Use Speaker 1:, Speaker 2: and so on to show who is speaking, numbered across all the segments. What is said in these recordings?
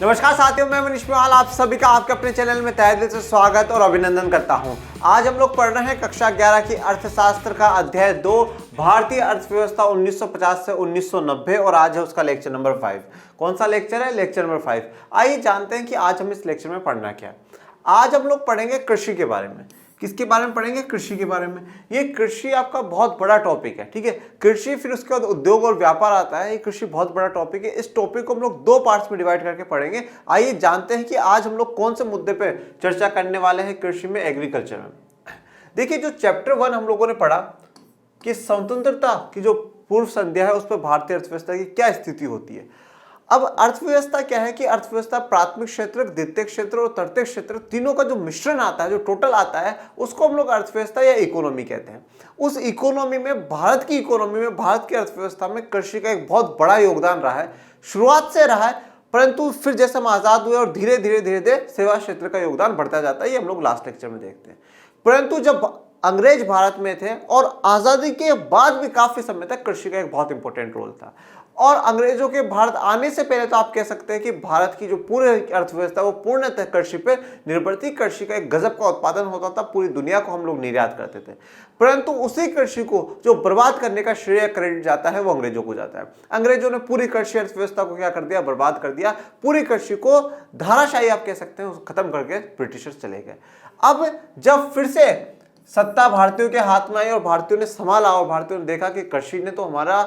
Speaker 1: नमस्कार साथियों, मैं मनीष मेवाल आप सभी का आपके अपने चैनल में तहे दिल से स्वागत और अभिनंदन करता हूं। आज हम लोग पढ़ रहे हैं कक्षा 11 की अर्थशास्त्र का अध्याय 2 भारतीय अर्थव्यवस्था 1950 से 1990 और आज है उसका लेक्चर नंबर 5। कौन सा लेक्चर है? Lecture number 5। आइए जानते हैं कि आज हम इस लेक्चर में पढ़ना क्या है। आज हम लोग पढ़ेंगे कृषि के बारे में। किसके बारे में पढ़ेंगे? कृषि के बारे में। ये कृषि आपका बहुत बड़ा टॉपिक है, ठीक है। कृषि, फिर उसके बाद उद्योग और व्यापार आता है। ये कृषि बहुत बड़ा टॉपिक है। इस टॉपिक को हम लोग दो पार्ट्स में डिवाइड करके पढ़ेंगे। आइए जानते हैं कि आज हम लोग कौन से मुद्दे पे चर्चा करने वाले हैं कृषि में, एग्रीकल्चर में। देखिए, जो चैप्टर 1 हम लोगों ने पढ़ा कि स्वतंत्रता की जो पूर्व संध्या है उस पर भारतीय अर्थव्यवस्था की क्या स्थिति होती है। अब अर्थव्यवस्था क्या है कि अर्थव्यवस्था प्राथमिक क्षेत्र, द्वितीयक क्षेत्र और तृतीयक क्षेत्र तीनों का जो मिश्रण आता है, जो टोटल आता है, उसको हम लोग अर्थव्यवस्था या इकोनॉमी कहते हैं। उस इकोनॉमी में, भारत की इकोनॉमी में, भारत की अर्थव्यवस्था में कृषि का एक बहुत बड़ा योगदान रहा है। शुरुआत से रहा है, परंतु फिर जैसे हम आजाद हुए और धीरे धीरे सेवा क्षेत्र का योगदान बढ़ता जाता है। ये हम लोग लास्ट लेक्चर में देखते हैं। परंतु जब अंग्रेज भारत में थे और आजादी के बाद भी काफी समय तक कृषि का एक बहुत इंपॉर्टेंट रोल था। और अंग्रेजों के भारत आने से पहले तो आप कह सकते हैं कि भारत की जो पूरी अर्थव्यवस्था वो पूर्णतः कृषि पर निर्भर थी। कृषि का एक गजब का उत्पादन होता था, पूरी दुनिया को हम लोग निर्यात करते थे। परंतु उसी कृषि को जो बर्बाद करने का श्रेय, क्रेडिट जाता है वो अंग्रेजों को जाता है। अंग्रेजों ने पूरी कृषि अर्थव्यवस्था को क्या कर दिया? बर्बाद कर दिया। पूरी कृषि को धाराशाही आप कह सकते हैं खत्म करके ब्रिटिशर्स चले गए। अब जब फिर से सत्ता भारतीयों के हाथ में आई और भारतीयों ने संभाला और भारतीयों ने देखा कि कृषि ने तो हमारा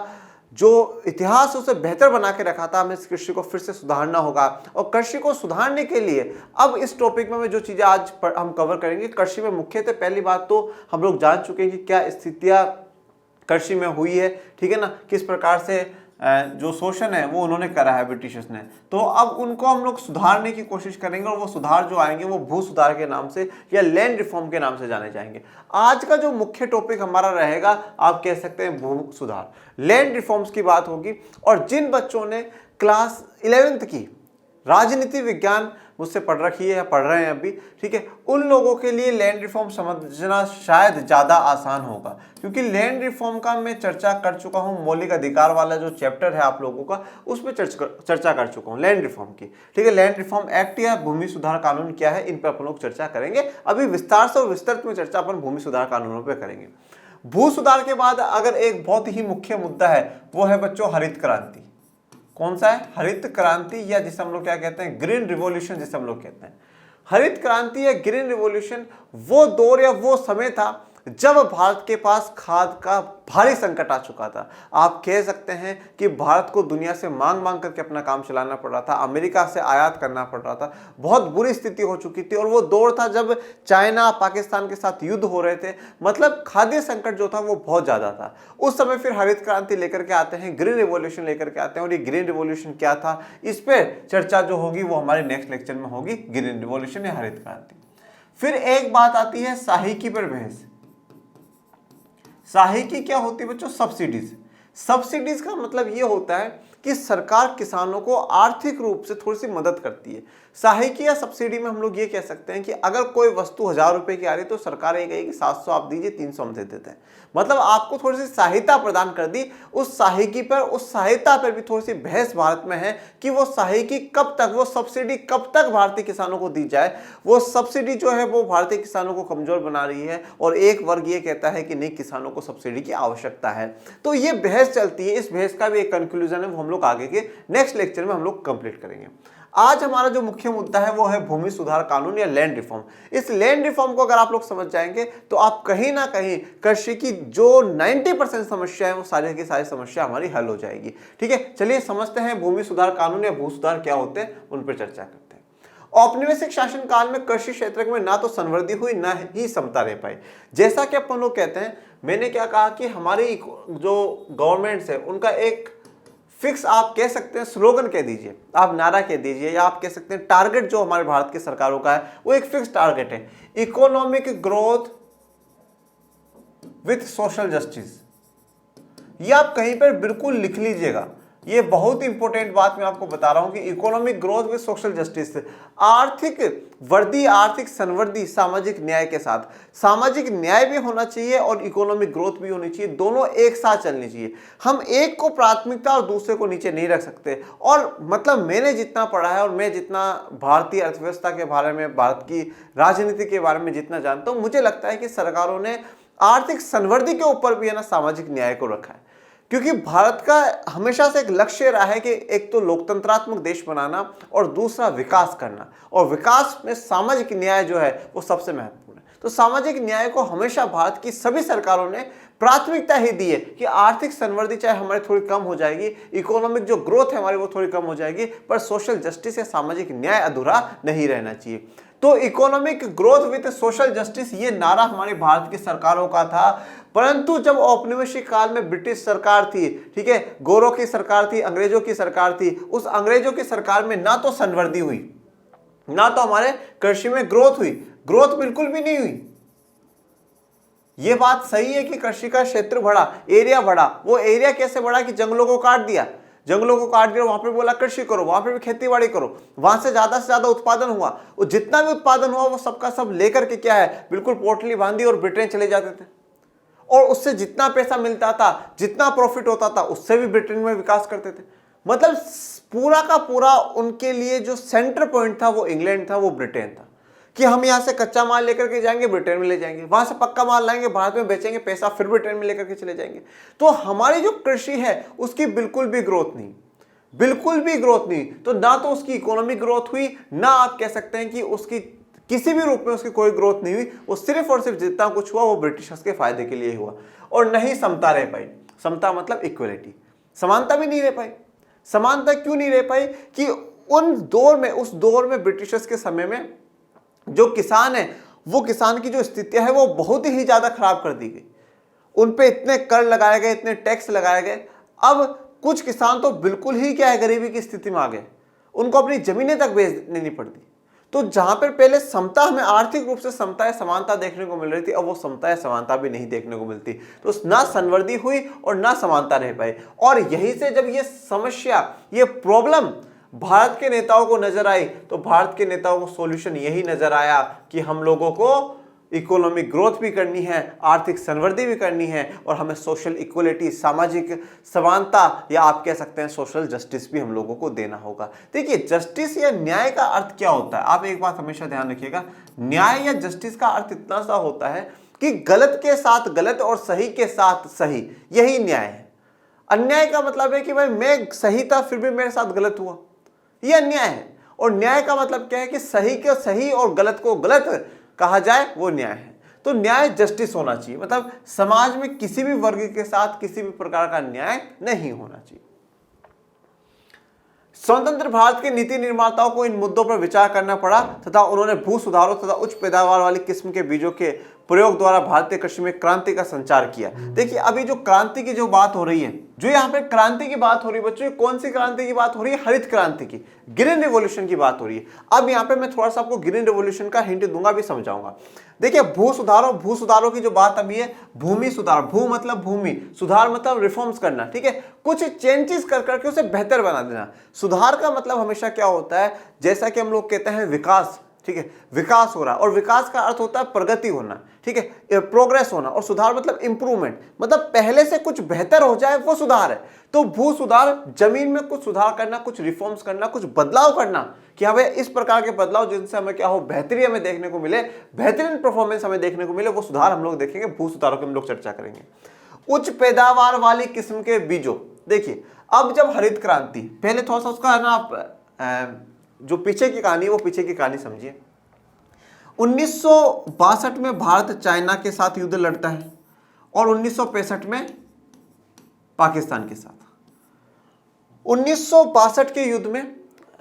Speaker 1: जो इतिहास उसे बेहतर बना के रखा था, हमें इस कृषि को फिर से सुधारना होगा। और कृषि को सुधारने के लिए अब इस टॉपिक में जो चीजें आज हम कवर करेंगे कृषि में मुख्यतः, पहली बात तो हम लोग जान चुके हैं कि क्या स्थितियां कृषि में हुई है, ठीक है ना। किस प्रकार से जो शोषण है वो उन्होंने करा है ब्रिटिशर्स ने। तो अब उनको हम लोग सुधारने की कोशिश करेंगे और वो सुधार जो आएंगे वो भू सुधार के नाम से या लैंड रिफॉर्म के नाम से जाने जाएंगे। आज का जो मुख्य टॉपिक हमारा रहेगा, आप कह सकते हैं भू सुधार, लैंड रिफॉर्म्स की बात होगी। और जिन बच्चों ने क्लास 11th की राजनीति विज्ञान मुझसे पढ़ रखी है या पढ़ रहे हैं अभी, ठीक है, उन लोगों के लिए लैंड रिफॉर्म समझना शायद ज़्यादा आसान होगा। क्योंकि लैंड रिफॉर्म का मैं चर्चा कर चुका हूं, मौलिक अधिकार वाला जो चैप्टर है आप लोगों का, उसमें चर्चा कर चुका हूं लैंड रिफॉर्म की, ठीक है। लैंड रिफॉर्म एक्ट या भूमि सुधार कानून क्या है, इन पर अपन लोग चर्चा करेंगे। अभी विस्तार से और विस्तृत में चर्चा अपन भूमि सुधार कानूनों पर करेंगे। भू सुधार के बाद अगर एक बहुत ही मुख्य मुद्दा है वो है बच्चों हरित क्रांति। कौन सा है? हरित क्रांति, या जिसे हम लोग क्या कहते हैं, ग्रीन रिवॉल्यूशन जिसे हम लोग कहते हैं। हरित क्रांति या ग्रीन रिवॉल्यूशन वो दौर या वो समय था जब भारत के पास खाद का भारी संकट आ चुका था। आप कह सकते हैं कि भारत को दुनिया से मांग मांग करके अपना काम चलाना पड़ रहा था, अमेरिका से आयात करना पड़ रहा था, बहुत बुरी स्थिति हो चुकी थी। और वो दौर था जब चाइना पाकिस्तान के साथ युद्ध हो रहे थे, मतलब खाद्य संकट जो था वो बहुत ज़्यादा था। उस समय फिर हरित क्रांति लेकर के आते हैं, ग्रीन रिवॉल्यूशन लेकर के आते हैं। और ये ग्रीन रिवॉल्यूशन क्या था, इस पर चर्चा जो होगी वो हमारे नेक्स्ट लेक्चर में होगी, ग्रीन रिवॉल्यूशन या हरित क्रांति। फिर एक बात आती है साहिकी पर बहस। साहिकी क्या होती है बच्चों? सब्सिडीज। सब्सिडीज का मतलब ये होता है कि सरकार किसानों को आर्थिक रूप से थोड़ी सी मदद करती है। सहायकी या सब्सिडी में हम लोग ये कह सकते हैं कि अगर कोई वस्तु 1000 रुपए की आ रही है तो सरकार ये कहेगी 700 आप दीजिए, 300 हम दे देते हैं। मतलब आपको थोड़ी सी सहायता प्रदान कर दी। उस सहायकी पर, उस सहायता पर भी थोड़ी सी बहस भारत में है कि वो सहायकी कब तक, वो सब्सिडी कब तक भारतीय किसानों को दी जाए। वो सब्सिडी जो है वो भारतीय किसानों को कमजोर बना रही है और एक वर्ग ये कहता है कि नहीं, किसानों को सब्सिडी की आवश्यकता है। तो ये बहस चलती है। इस बहस का भी एक कंक्लूजन है, वो हम लोग आगे के नेक्स्ट लेक्चर में हम लोग कंप्लीट करेंगे। आज हमारा जो मुख्य मुद्दा है वो है भूमि सुधार कानून या लैंड रिफॉर्म। इस लैंड रिफॉर्म को अगर आप लोग समझ जाएंगे तो आप कहीं ना कहीं कृषि की जो 90% समस्या है वो सारी की सारी समस्या हमारी हल हो जाएगी, ठीक है। चलिए समझते हैं भूमि सुधार कानून या भू सुधार क्या होते हैं, उन पर चर्चा करते हैं। औपनिवेशिक शासन काल में कृषि क्षेत्र में ना तो संवृद्धि हुई ना ही समता रह पाई। जैसा कि अपन लोग कहते हैं, मैंने क्या कहा कि हमारी जो गवर्नमेंट्स है उनका एक फिक्स, आप कह सकते हैं स्लोगन कह दीजिए, आप नारा कह दीजिए, या आप कह सकते हैं टारगेट जो हमारे भारत की सरकारों का है वो एक फिक्स टारगेट है, economic growth with social justice. ये आप कहीं पर बिल्कुल लिख लीजिएगा। ये बहुत इंपॉर्टेंट बात मैं आपको बता रहा हूं कि economic growth with social justice, आर्थिक वृद्धि, आर्थिक संवृद्धि सामाजिक न्याय के साथ। सामाजिक न्याय भी होना चाहिए और इकोनॉमिक ग्रोथ भी होनी चाहिए, दोनों एक साथ चलनी चाहिए। हम एक को प्राथमिकता और दूसरे को नीचे नहीं रख सकते। और मतलब मैंने जितना पढ़ा है और मैं जितना भारतीय अर्थव्यवस्था के बारे में, भारत की राजनीति के बारे में जितना जानता हूं, मुझे लगता है कि सरकारों ने आर्थिक संवृद्धि के ऊपर भी है ना सामाजिक न्याय को रखा है। क्योंकि भारत का हमेशा से एक लक्ष्य रहा है कि एक तो लोकतंत्रात्मक देश बनाना और दूसरा विकास करना, और विकास में सामाजिक न्याय जो है वो सबसे महत्वपूर्ण है। तो सामाजिक न्याय को हमेशा भारत की सभी सरकारों ने प्राथमिकता ही दी है कि आर्थिक संवृद्धि चाहे हमारी थोड़ी कम हो जाएगी, इकोनॉमिक जो ग्रोथ है हमारी वो थोड़ी कम हो जाएगी, पर सोशल जस्टिस या सामाजिक न्याय अधूरा नहीं रहना चाहिए। तो economic growth with social justice ये नारा हमारी भारत की सरकारों का था। परंतु जब औपनिवेशिक काल में ब्रिटिश सरकार थी, ठीक है, गोरों की सरकार थी, अंग्रेजों की सरकार थी, उस अंग्रेजों की सरकार में ना तो संवृद्धि हुई, ना तो हमारे कृषि में ग्रोथ हुई, ग्रोथ बिल्कुल भी नहीं हुई। यह बात सही है कि कृषि का क्षेत्र बढ़ा, एरिया बढ़ा। वो एरिया कैसे बढ़ा कि जंगलों को काट दिया, जंगलों को काट दिया, वहां पे बोला कृषि करो, वहां पे भी खेती बाड़ी करो, वहां से ज्यादा उत्पादन हुआ। वो जितना भी उत्पादन हुआ वो सबका सब लेकर के क्या है, बिल्कुल पोटली बांधी और ब्रिटेन चले जाते थे। और उससे जितना पैसा मिलता था, जितना प्रॉफिट होता था, उससे भी ब्रिटेन में विकास करते थे। मतलब पूरा का पूरा उनके लिए जो सेंटर पॉइंट था वो इंग्लैंड था, वो ब्रिटेन था। कि हम यहां से कच्चा माल लेकर के जाएंगे, ब्रिटेन में ले जाएंगे, वहां से पक्का माल लाएंगे, भारत में बेचेंगे, पैसा फिर ब्रिटेन में लेकर के चले जाएंगे। तो हमारी जो कृषि है उसकी बिल्कुल भी ग्रोथ नहीं, बिल्कुल भी ग्रोथ नहीं। तो ना तो उसकी इकोनॉमिक ग्रोथ हुई, ना आप कह सकते हैं कि उसकी किसी भी रूप में उसकी कोई ग्रोथ नहीं हुई। वो सिर्फ और सिर्फ जितना कुछ हुआ वो ब्रिटिशर्स के फायदे के लिए हुआ। और नहीं समता रह पाई, समता मतलब इक्वलिटी, समानता भी नहीं रह पाई। समानता क्यों नहीं रह पाई कि उस दौर में ब्रिटिशर्स के समय में जो किसान है, वो किसान की जो स्थितियां है वो बहुत ही ज्यादा खराब कर दी गई। उन पे इतने कर लगाए गए, इतने टैक्स लगाए गए। अब कुछ किसान तो बिल्कुल ही क्या है, गरीबी की स्थिति में आ गए, उनको अपनी जमीनें तक बेच देनी पड़ती। तो जहां पर पहले समता, हमें आर्थिक रूप से समता या समानता देखने को मिल रही थी, अब वो समता या समानता भी नहीं देखने को मिलती। तो ना संवृद्धि हुई और ना समानता रह पाई। और यहीं से जब ये समस्या, ये प्रॉब्लम भारत के नेताओं को नजर आई, तो भारत के नेताओं को सॉल्यूशन यही नजर आया कि हम लोगों को इकोनॉमिक ग्रोथ भी करनी है, आर्थिक संवृद्धि भी करनी है, और हमें सोशल इक्वलिटी, सामाजिक समानता, या आप कह सकते हैं सोशल जस्टिस भी हम लोगों को देना होगा। देखिए, जस्टिस या न्याय का अर्थ क्या होता है, आप एक बात हमेशा ध्यान रखिएगा। न्याय या जस्टिस का अर्थ इतना सा होता है कि गलत के साथ गलत और सही के साथ सही, यही न्याय है। अन्याय का मतलब है कि भाई मैं सही था फिर भी मेरे साथ गलत हुआ, यह अन्याय है। और न्याय का मतलब क्या है कि सही को सही और गलत को गलत कहा जाए, वो न्याय है। तो न्याय जस्टिस होना चाहिए, मतलब समाज में किसी भी वर्ग के साथ किसी भी प्रकार का न्याय नहीं होना चाहिए। स्वतंत्र भारत के नीति निर्माताओं को इन मुद्दों पर विचार करना पड़ा तथा उन्होंने भू सुधारों तथा उच्च पैदावार वाली किस्म के बीजों के प्रयोग द्वारा भारतीय कृषि में क्रांति का संचार किया। देखिए, अभी जो क्रांति की जो बात हो रही है, जो यहाँ पे क्रांति की बात हो रही है बच्चों, कौन सी क्रांति की बात हो रही है? हरित क्रांति की, ग्रीन रिवॉल्यूशन की बात हो रही है। अब यहाँ पे मैं थोड़ा सा आपको ग्रीन रिवॉल्यूशन का हिंट दूंगा, भी समझाऊंगा। देखिए, भू सुधारों की जो बात अभी है, भूमि सुधार, भू मतलब भूमि, सुधार मतलब रिफॉर्म्स करना, ठीक है, कुछ चेंजेस कर करके उसे बेहतर बना देना। सुधार का मतलब हमेशा क्या होता है, जैसा कि हम लोग कहते हैं विकास, ठीक है, विकास हो रहा, और विकास का अर्थ होता है प्रगति होना, ठीक है, प्रोग्रेस होना। और सुधार मतलब इंप्रूवमेंट, मतलब पहले से कुछ बेहतर हो जाए, वो सुधार है। तो भू सुधार, जमीन में कुछ सुधार करना, कुछ रिफॉर्म्स करना, कुछ बदलाव करना, कि हमें इस प्रकार के बदलाव जिनसे हमें क्या हो, बेहतरी हमें देखने को मिले, बेहतरीन परफॉर्मेंस हमें देखने को मिले, वो सुधार हम लोग देखेंगे। भू सुधारों की हम लोग चर्चा करेंगे। उच्च पैदावार वाली किस्म के बीजों, देखिए, अब जब हरित क्रांति, पहले थोड़ा सा उसका ना आप जो पीछे की कहानी है वो पीछे की कहानी समझिए। 1962 में भारत चाइना के साथ युद्ध लड़ता है और 1965 में पाकिस्तान के साथ। 1962 के युद्ध में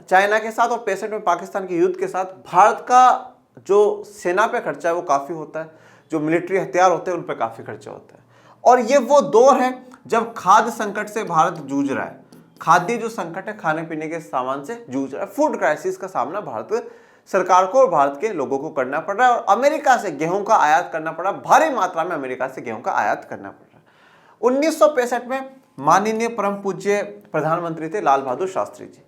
Speaker 1: चाइना के साथ और 65 में पाकिस्तान के युद्ध के साथ भारत का जो सेना पे खर्चा है वो काफी होता है, जो मिलिट्री हथियार होते हैं उन पे काफी खर्चा होता है। और ये वो दौर है जब खाद्य संकट से भारत जूझ रहा है। खाद्य जो संकट है, खाने पीने के सामान से जूझ रहा है, फूड क्राइसिस का सामना भारत सरकार को और भारत के लोगों को करना पड़ रहा है। और अमेरिका से गेहूं का आयात करना पड़ा, भारी मात्रा में अमेरिका से गेहूं का आयात करना पड़ रहा है। 1965 में माननीय परम पूज्य प्रधानमंत्री थे लाल बहादुर शास्त्री जी।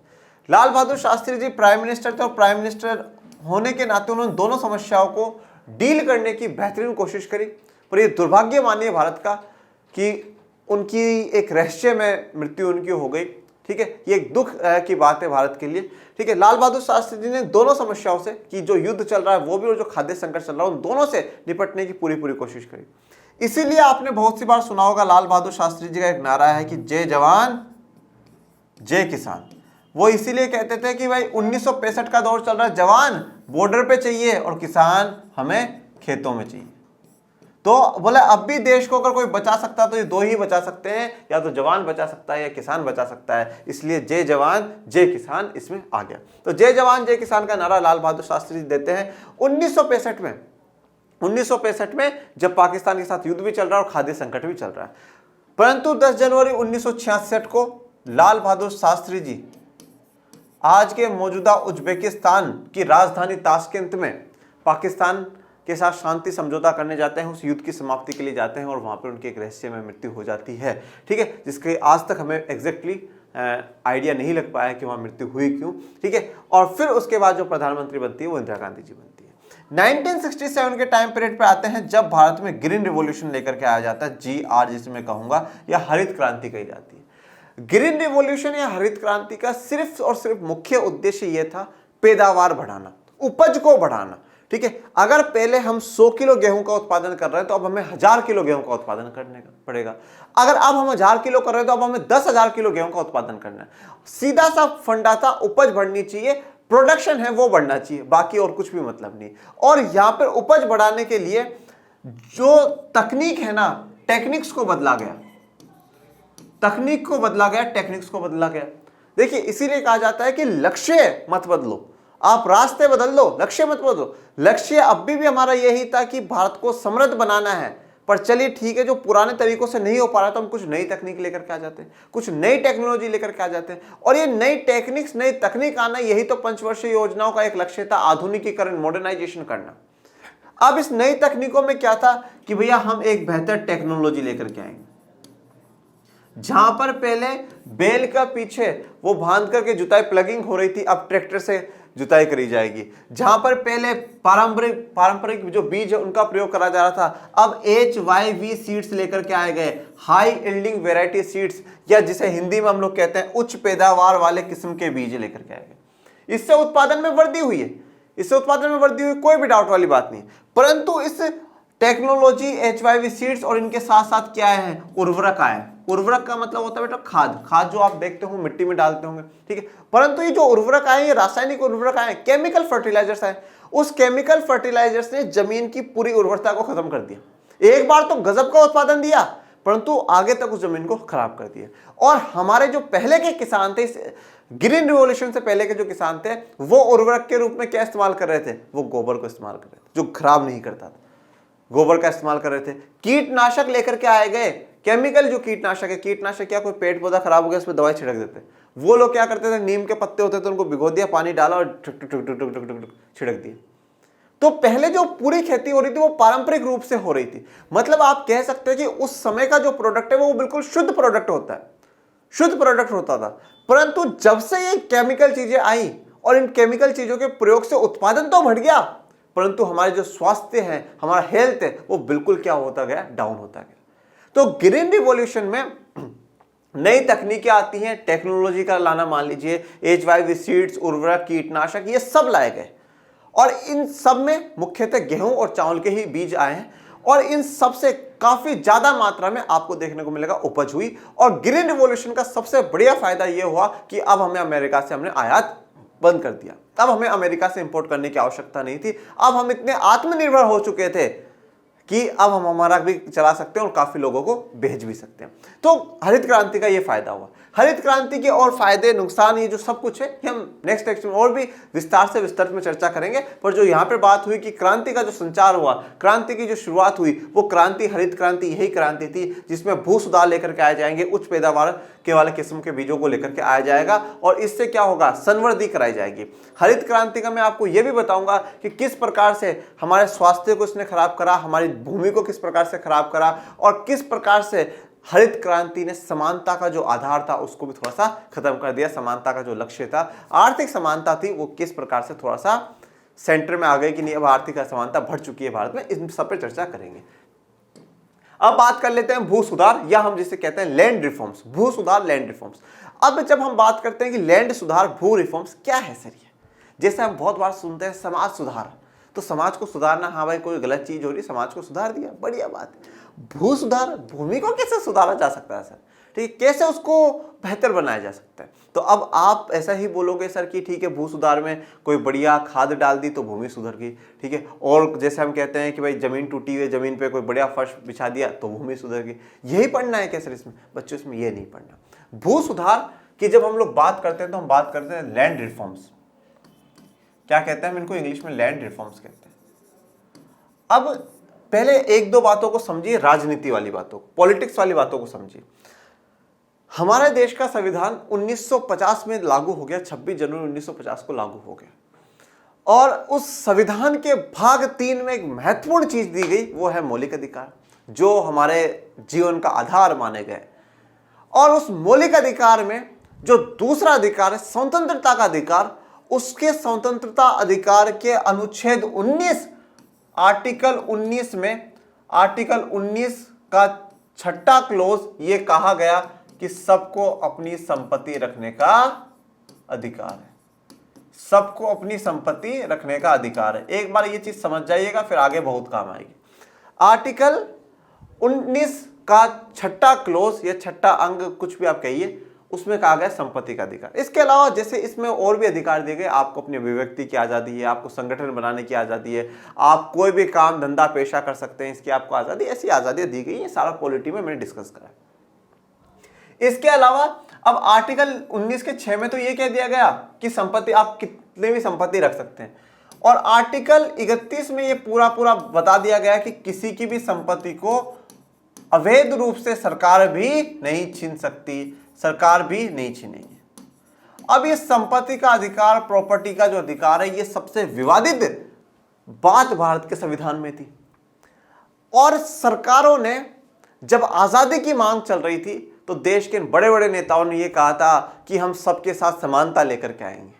Speaker 1: लाल बहादुर शास्त्री जी प्राइम मिनिस्टर थे और प्राइम मिनिस्टर होने के नाते उन्होंने दोनों समस्याओं को डील करने की बेहतरीन कोशिश करी। पर यह दुर्भाग्य मानिए भारत का कि उनकी एक रहस्यमय मृत्यु उनकी हो गई। ठीक है, ये एक दुख की बात है भारत के लिए। ठीक है, लाल बहादुर शास्त्री जी ने दोनों समस्याओं से, कि जो युद्ध चल रहा है वो भी और जो खाद्य संकट चल रहा है, उन दोनों से निपटने की पूरी कोशिश करी। इसीलिए आपने बहुत सी बार सुना होगा लाल बहादुर शास्त्री जी का एक नारा है कि जय जवान जय किसान। वो इसीलिए कहते थे कि भाई 1965 का दौर चल रहा है, जवान बॉर्डर पे चाहिए और किसान हमें खेतों में चाहिए। तो बोले अब भी देश को अगर कोई बचा सकता तो ये दो ही बचा सकते हैं, या तो जवान बचा सकता है या किसान बचा सकता है। इसलिए जय जवान जय किसान इसमें आ गया। तो जय जवान जय किसान का नारा लाल बहादुर शास्त्री जी देते हैं 1965 में जब पाकिस्तान के साथ युद्ध भी चल रहा है और खाद्य संकट भी चल रहा है। परंतु 10 जनवरी 1966 को लाल बहादुर शास्त्री जी आज के मौजूदा उज्बेकिस्तान की राजधानी ताशकेंत में पाकिस्तान के साथ शांति समझौता करने जाते हैं, उस युद्ध की समाप्ति के लिए जाते हैं और वहां पर उनकी एक रहस्यमय मृत्यु हो जाती है। ठीक है, जिसके आज तक हमें एग्जैक्टली आइडिया नहीं लग पाया कि वहां मृत्यु हुई क्यों। ठीक है, और फिर उसके बाद जो प्रधानमंत्री बनती है वो इंदिरा गांधी जी बनती है। 1967 के टाइम पीरियड पे आते हैं जब भारत में ग्रीन रिवॉल्यूशन लेकर के आया जाता है, GR जिसे मैं कहूंगा, या हरित क्रांति कही जाती है। ग्रीन रिवॉल्यूशन या हरित क्रांति का सिर्फ और सिर्फ मुख्य उद्देश्य यह था पैदावार बढ़ाना, उपज को बढ़ाना। ठीक है, अगर पहले हम 100 किलो गेहूं का उत्पादन कर रहे हैं तो अब हमें 1000 किलो गेहूं का उत्पादन करने का पड़ेगा। अगर अब हम 1000 किलो कर रहे हैं तो अब हमें 10,000 किलो गेहूं का उत्पादन करना है। सीधा सा फंडा था, उपज बढ़नी चाहिए, प्रोडक्शन है वो बढ़ना चाहिए, बाकी और कुछ भी मतलब नहीं। और यहां पर उपज बढ़ाने के लिए जो तकनीक है ना, टेक्निक्स को बदला गया, टेक्निक्स को बदला गया। देखिए, इसीलिए कहा जाता है कि लक्ष्य मत बदलो, आप रास्ते बदल लो, लक्ष्य मत बदलो। लक्ष्य अभी भी हमारा यही था कि भारत को समृद्ध बनाना है, पर चलिए ठीक है, जो पुराने तरीकों से नहीं हो पा रहा तो हम कुछ नई तकनीक लेकर के आ जाते हैं, कुछ नई टेक्नोलॉजी लेकर के आ जाते हैं। और ये नई टेक्निक्स, नई तकनीक आना, यही तो पंचवर्षीय योजनाओं का एक लक्ष्य था, आधुनिकीकरण, मॉडर्नाइजेशन करना। अब इस नई तकनीकों में क्या था कि भैया हम एक बेहतर टेक्नोलॉजी लेकर के आएंगे। जहां पर पहले बैल का पीछे वो बांध करके जुताई प्लगिंग हो रही थी, अब ट्रैक्टर से जुताई करी जाएगी। जहां पर पहले पारंपरिक जो बीज है उनका प्रयोग करा जा रहा था, अब HYV सीड्स लेकर के आए गए, हाई यील्डिंग वैरायटी सीड्स, या जिसे हिंदी में हम लोग कहते हैं उच्च पैदावार वाले किस्म के बीज लेकर के आए गए। इससे उत्पादन में वृद्धि हुई है, कोई भी डाउट वाली बात नहीं। परंतु इस टेक्नोलॉजी HYV सीड्स और इनके साथ साथ क्या है, उर्वरक आए। उर्वरक का मतलब होता है बेटा खाद जो आप देखते हो मिट्टी में डालते होंगे। ठीक है, परंतु ये जो उर्वरक आए, ये रासायनिक उर्वरक आए, केमिकल फर्टिलाइजर्स आए। उस केमिकल फर्टिलाइजर्स ने जमीन की पूरी उर्वरता को खत्म कर दिया। एक बार तो गजब का उत्पादन दिया, परंतु आगे तक उस जमीन को खराब कर दिया। और हमारे जो पहले के किसान थे, इस ग्रीन रिवॉल्यूशन से पहले के जो किसान थे, वो उर्वरक के रूप में क्या इस्तेमाल कर रहे थे, वो गोबर को इस्तेमाल कर रहे थे, जो खराब नहीं करता था, गोबर का इस्तेमाल कर रहे थे। कीटनाशक लेकर के आए गए, केमिकल जो कीटनाशक है, कीटनाशक क्या, कोई पेड़ पौधा खराब हो गया उस पर दवाई छिड़क देते। वो लोग क्या करते थे, नीम के पत्ते होते थे उनको भिगो दिया, पानी डाला और ठुक ठुक ठुक ठुक ठुक ठुक छिड़क दिया। तो पहले जो पूरी खेती हो रही थी वो पारंपरिक रूप से हो रही थी। मतलब आप कह सकते हैं कि उस समय का जो प्रोडक्ट है वो बिल्कुल शुद्ध प्रोडक्ट होता है, शुद्ध प्रोडक्ट होता था। परंतु जब से ये केमिकल चीजें आई और इन केमिकल चीजों के प्रयोग से उत्पादन तो बढ़ गया, परंतु हमारे जो स्वास्थ्य है, हमारा हेल्थ है, वो बिल्कुल क्या होता गया, डाउन होता गया। तो ग्रीन रिवॉल्यूशन में नई तकनीकें आती हैं, टेक्नोलॉजी का लाना, मान लीजिए HYV सीड्स, उर्वरक, कीटनाशक, ये सब लाए गए। और इन सब में मुख्यतः गेहूं और चावल के ही बीज आए हैं, और इन सब से काफी ज्यादा मात्रा में आपको देखने को मिलेगा उपज हुई। और ग्रीन रिवॉल्यूशन का सबसे बढ़िया फायदा यह हुआ कि अब हमें अमेरिका से हमने आयात बंद कर दिया। अब हमें अमेरिका से इंपोर्ट करने की आवश्यकता नहीं थी। अब हम इतने आत्मनिर्भर हो चुके थे कि अब हम हमारा भी चला सकते हैं और काफी लोगों को भेज भी सकते हैं। तो हरित क्रांति का ये फायदा हुआ। हरित क्रांति के और फायदे, नुकसान, ये जो सब कुछ है हम नेक्स्ट लेक्चर में और भी विस्तार में चर्चा करेंगे। पर जो यहाँ पे बात हुई कि क्रांति का जो संचार हुआ, क्रांति की जो शुरुआत हुई, वो क्रांति, हरित क्रांति यही क्रांति थी जिसमें भू सुधार लेकर के आए जाएंगे, उच्च पैदावार के वाले किस्म के बीजों को लेकर के आया जाएगा, और इससे क्या होगा, संवर्धि कराई जाएगी। हरित क्रांति का मैं आपको यह भी बताऊंगा कि किस प्रकार से हमारे स्वास्थ्य को इसने खराब करा, हमारी भूमि को किस प्रकार से खराब करा, और किस प्रकार से हरित क्रांति ने समानता का जो आधार था उसको भी थोड़ा सा खत्म कर दिया। समानता का जो लक्ष्य था, आर्थिक समानता थी, वो किस प्रकार से थोड़ा सा सेंटर में आ गई कि नहीं, अब आर्थिक असमानता बढ़ चुकी है भारत में। इस सब पे चर्चा करेंगे। अब बात कर लेते हैं भू सुधार, या हम जिसे कहते हैं लैंड रिफॉर्म्स। भू सुधार, लैंड रिफॉर्म्स। अब जब हम बात करते हैं कि लैंड सुधार, भू रिफॉर्म्स क्या है सर ये, जैसे हम बहुत बार सुनते हैं समाज सुधार, तो समाज को सुधारना, हाँ भाई कोई गलत चीज हो रही समाज को सुधार दिया, बढ़िया बात है। भू सुधार, भूमि को कैसे सुधारा जा सकता है सर, ठीक है, कैसे उसको बेहतर बनाया जा सकता है। तो अब आप ऐसा ही बोलोगे सर कि ठीक है भू सुधार में कोई बढ़िया खाद डाल दी तो भूमि सुधर गई, ठीक है, और जैसे हम कहते हैं कि भाई जमीन टूटी हुई जमीन पे कोई बढ़िया फर्श बिछा दिया तो भूमि सुधर गई, यही पढ़ना है क्या सर इसमें? बच्चों इसमें ये नहीं पढ़ना। भू सुधार की जब हम लोग बात करते हैं तो हम बात करते हैं लैंड रिफॉर्म्स। क्या कहते हैं हम इनको इंग्लिश में? लैंड रिफॉर्म्स कहते हैं। अब पहले एक दो बातों को समझिए, राजनीति वाली बातों, पॉलिटिक्स वाली बातों को समझिए। हमारे देश का संविधान 1950 में लागू हो गया, 26 जनवरी 1950 को लागू हो गया, और उस संविधान के भाग 3 में एक महत्वपूर्ण चीज दी गई, वो है मौलिक अधिकार, जो हमारे जीवन का आधार माने गए। और उस मौलिक अधिकार में जो दूसरा अधिकार है स्वतंत्रता का अधिकार, उसके स्वतंत्रता अधिकार के अनुच्छेद 19 आर्टिकल 19 में, आर्टिकल 19 का 6ठा क्लोज ये कहा गया कि सबको अपनी संपत्ति रखने का अधिकार है। सबको अपनी संपत्ति रखने का अधिकार है। एक बार ये चीज समझ जाइएगा, फिर आगे बहुत काम आएगी। आर्टिकल 19 का 6ठा क्लोज या 6ठा अंग, कुछ भी आप कहिए, उसमें कहा गया संपत्ति का अधिकार। इसके अलावा जैसे इसमें और भी अधिकार दिए गए, आपको अपनी अभिव्यक्ति की आज़ादी है, आपको संगठन बनाने की आज़ादी है, आप कोई भी काम धंधा पेशा कर सकते हैं, इसकी आपको आज़ादी, ऐसी आज़ादियाँ दी गई है। सारा पॉलिटी में मैंने डिस्कस करा। इसके अलावा अब आर्टिकल 19 के 6 में तो ये कह दिया गया कि संपत्ति आप कितने भी संपत्ति रख सकते हैं, और आर्टिकल 31 में ये पूरा बता दिया गया कि किसी की भी संपत्ति को अवैध रूप से सरकार भी नहीं छीन सकती, सरकार भी नहीं छीनेगी। अब ये संपत्ति का अधिकार, प्रॉपर्टी का जो अधिकार है, ये सबसे विवादित बात भारत के संविधान में थी। और सरकारों ने जब आजादी की मांग चल रही थी तो देश के बड़े बड़े नेताओं ने ये कहा था कि हम सबके साथ समानता लेकर के आएंगे,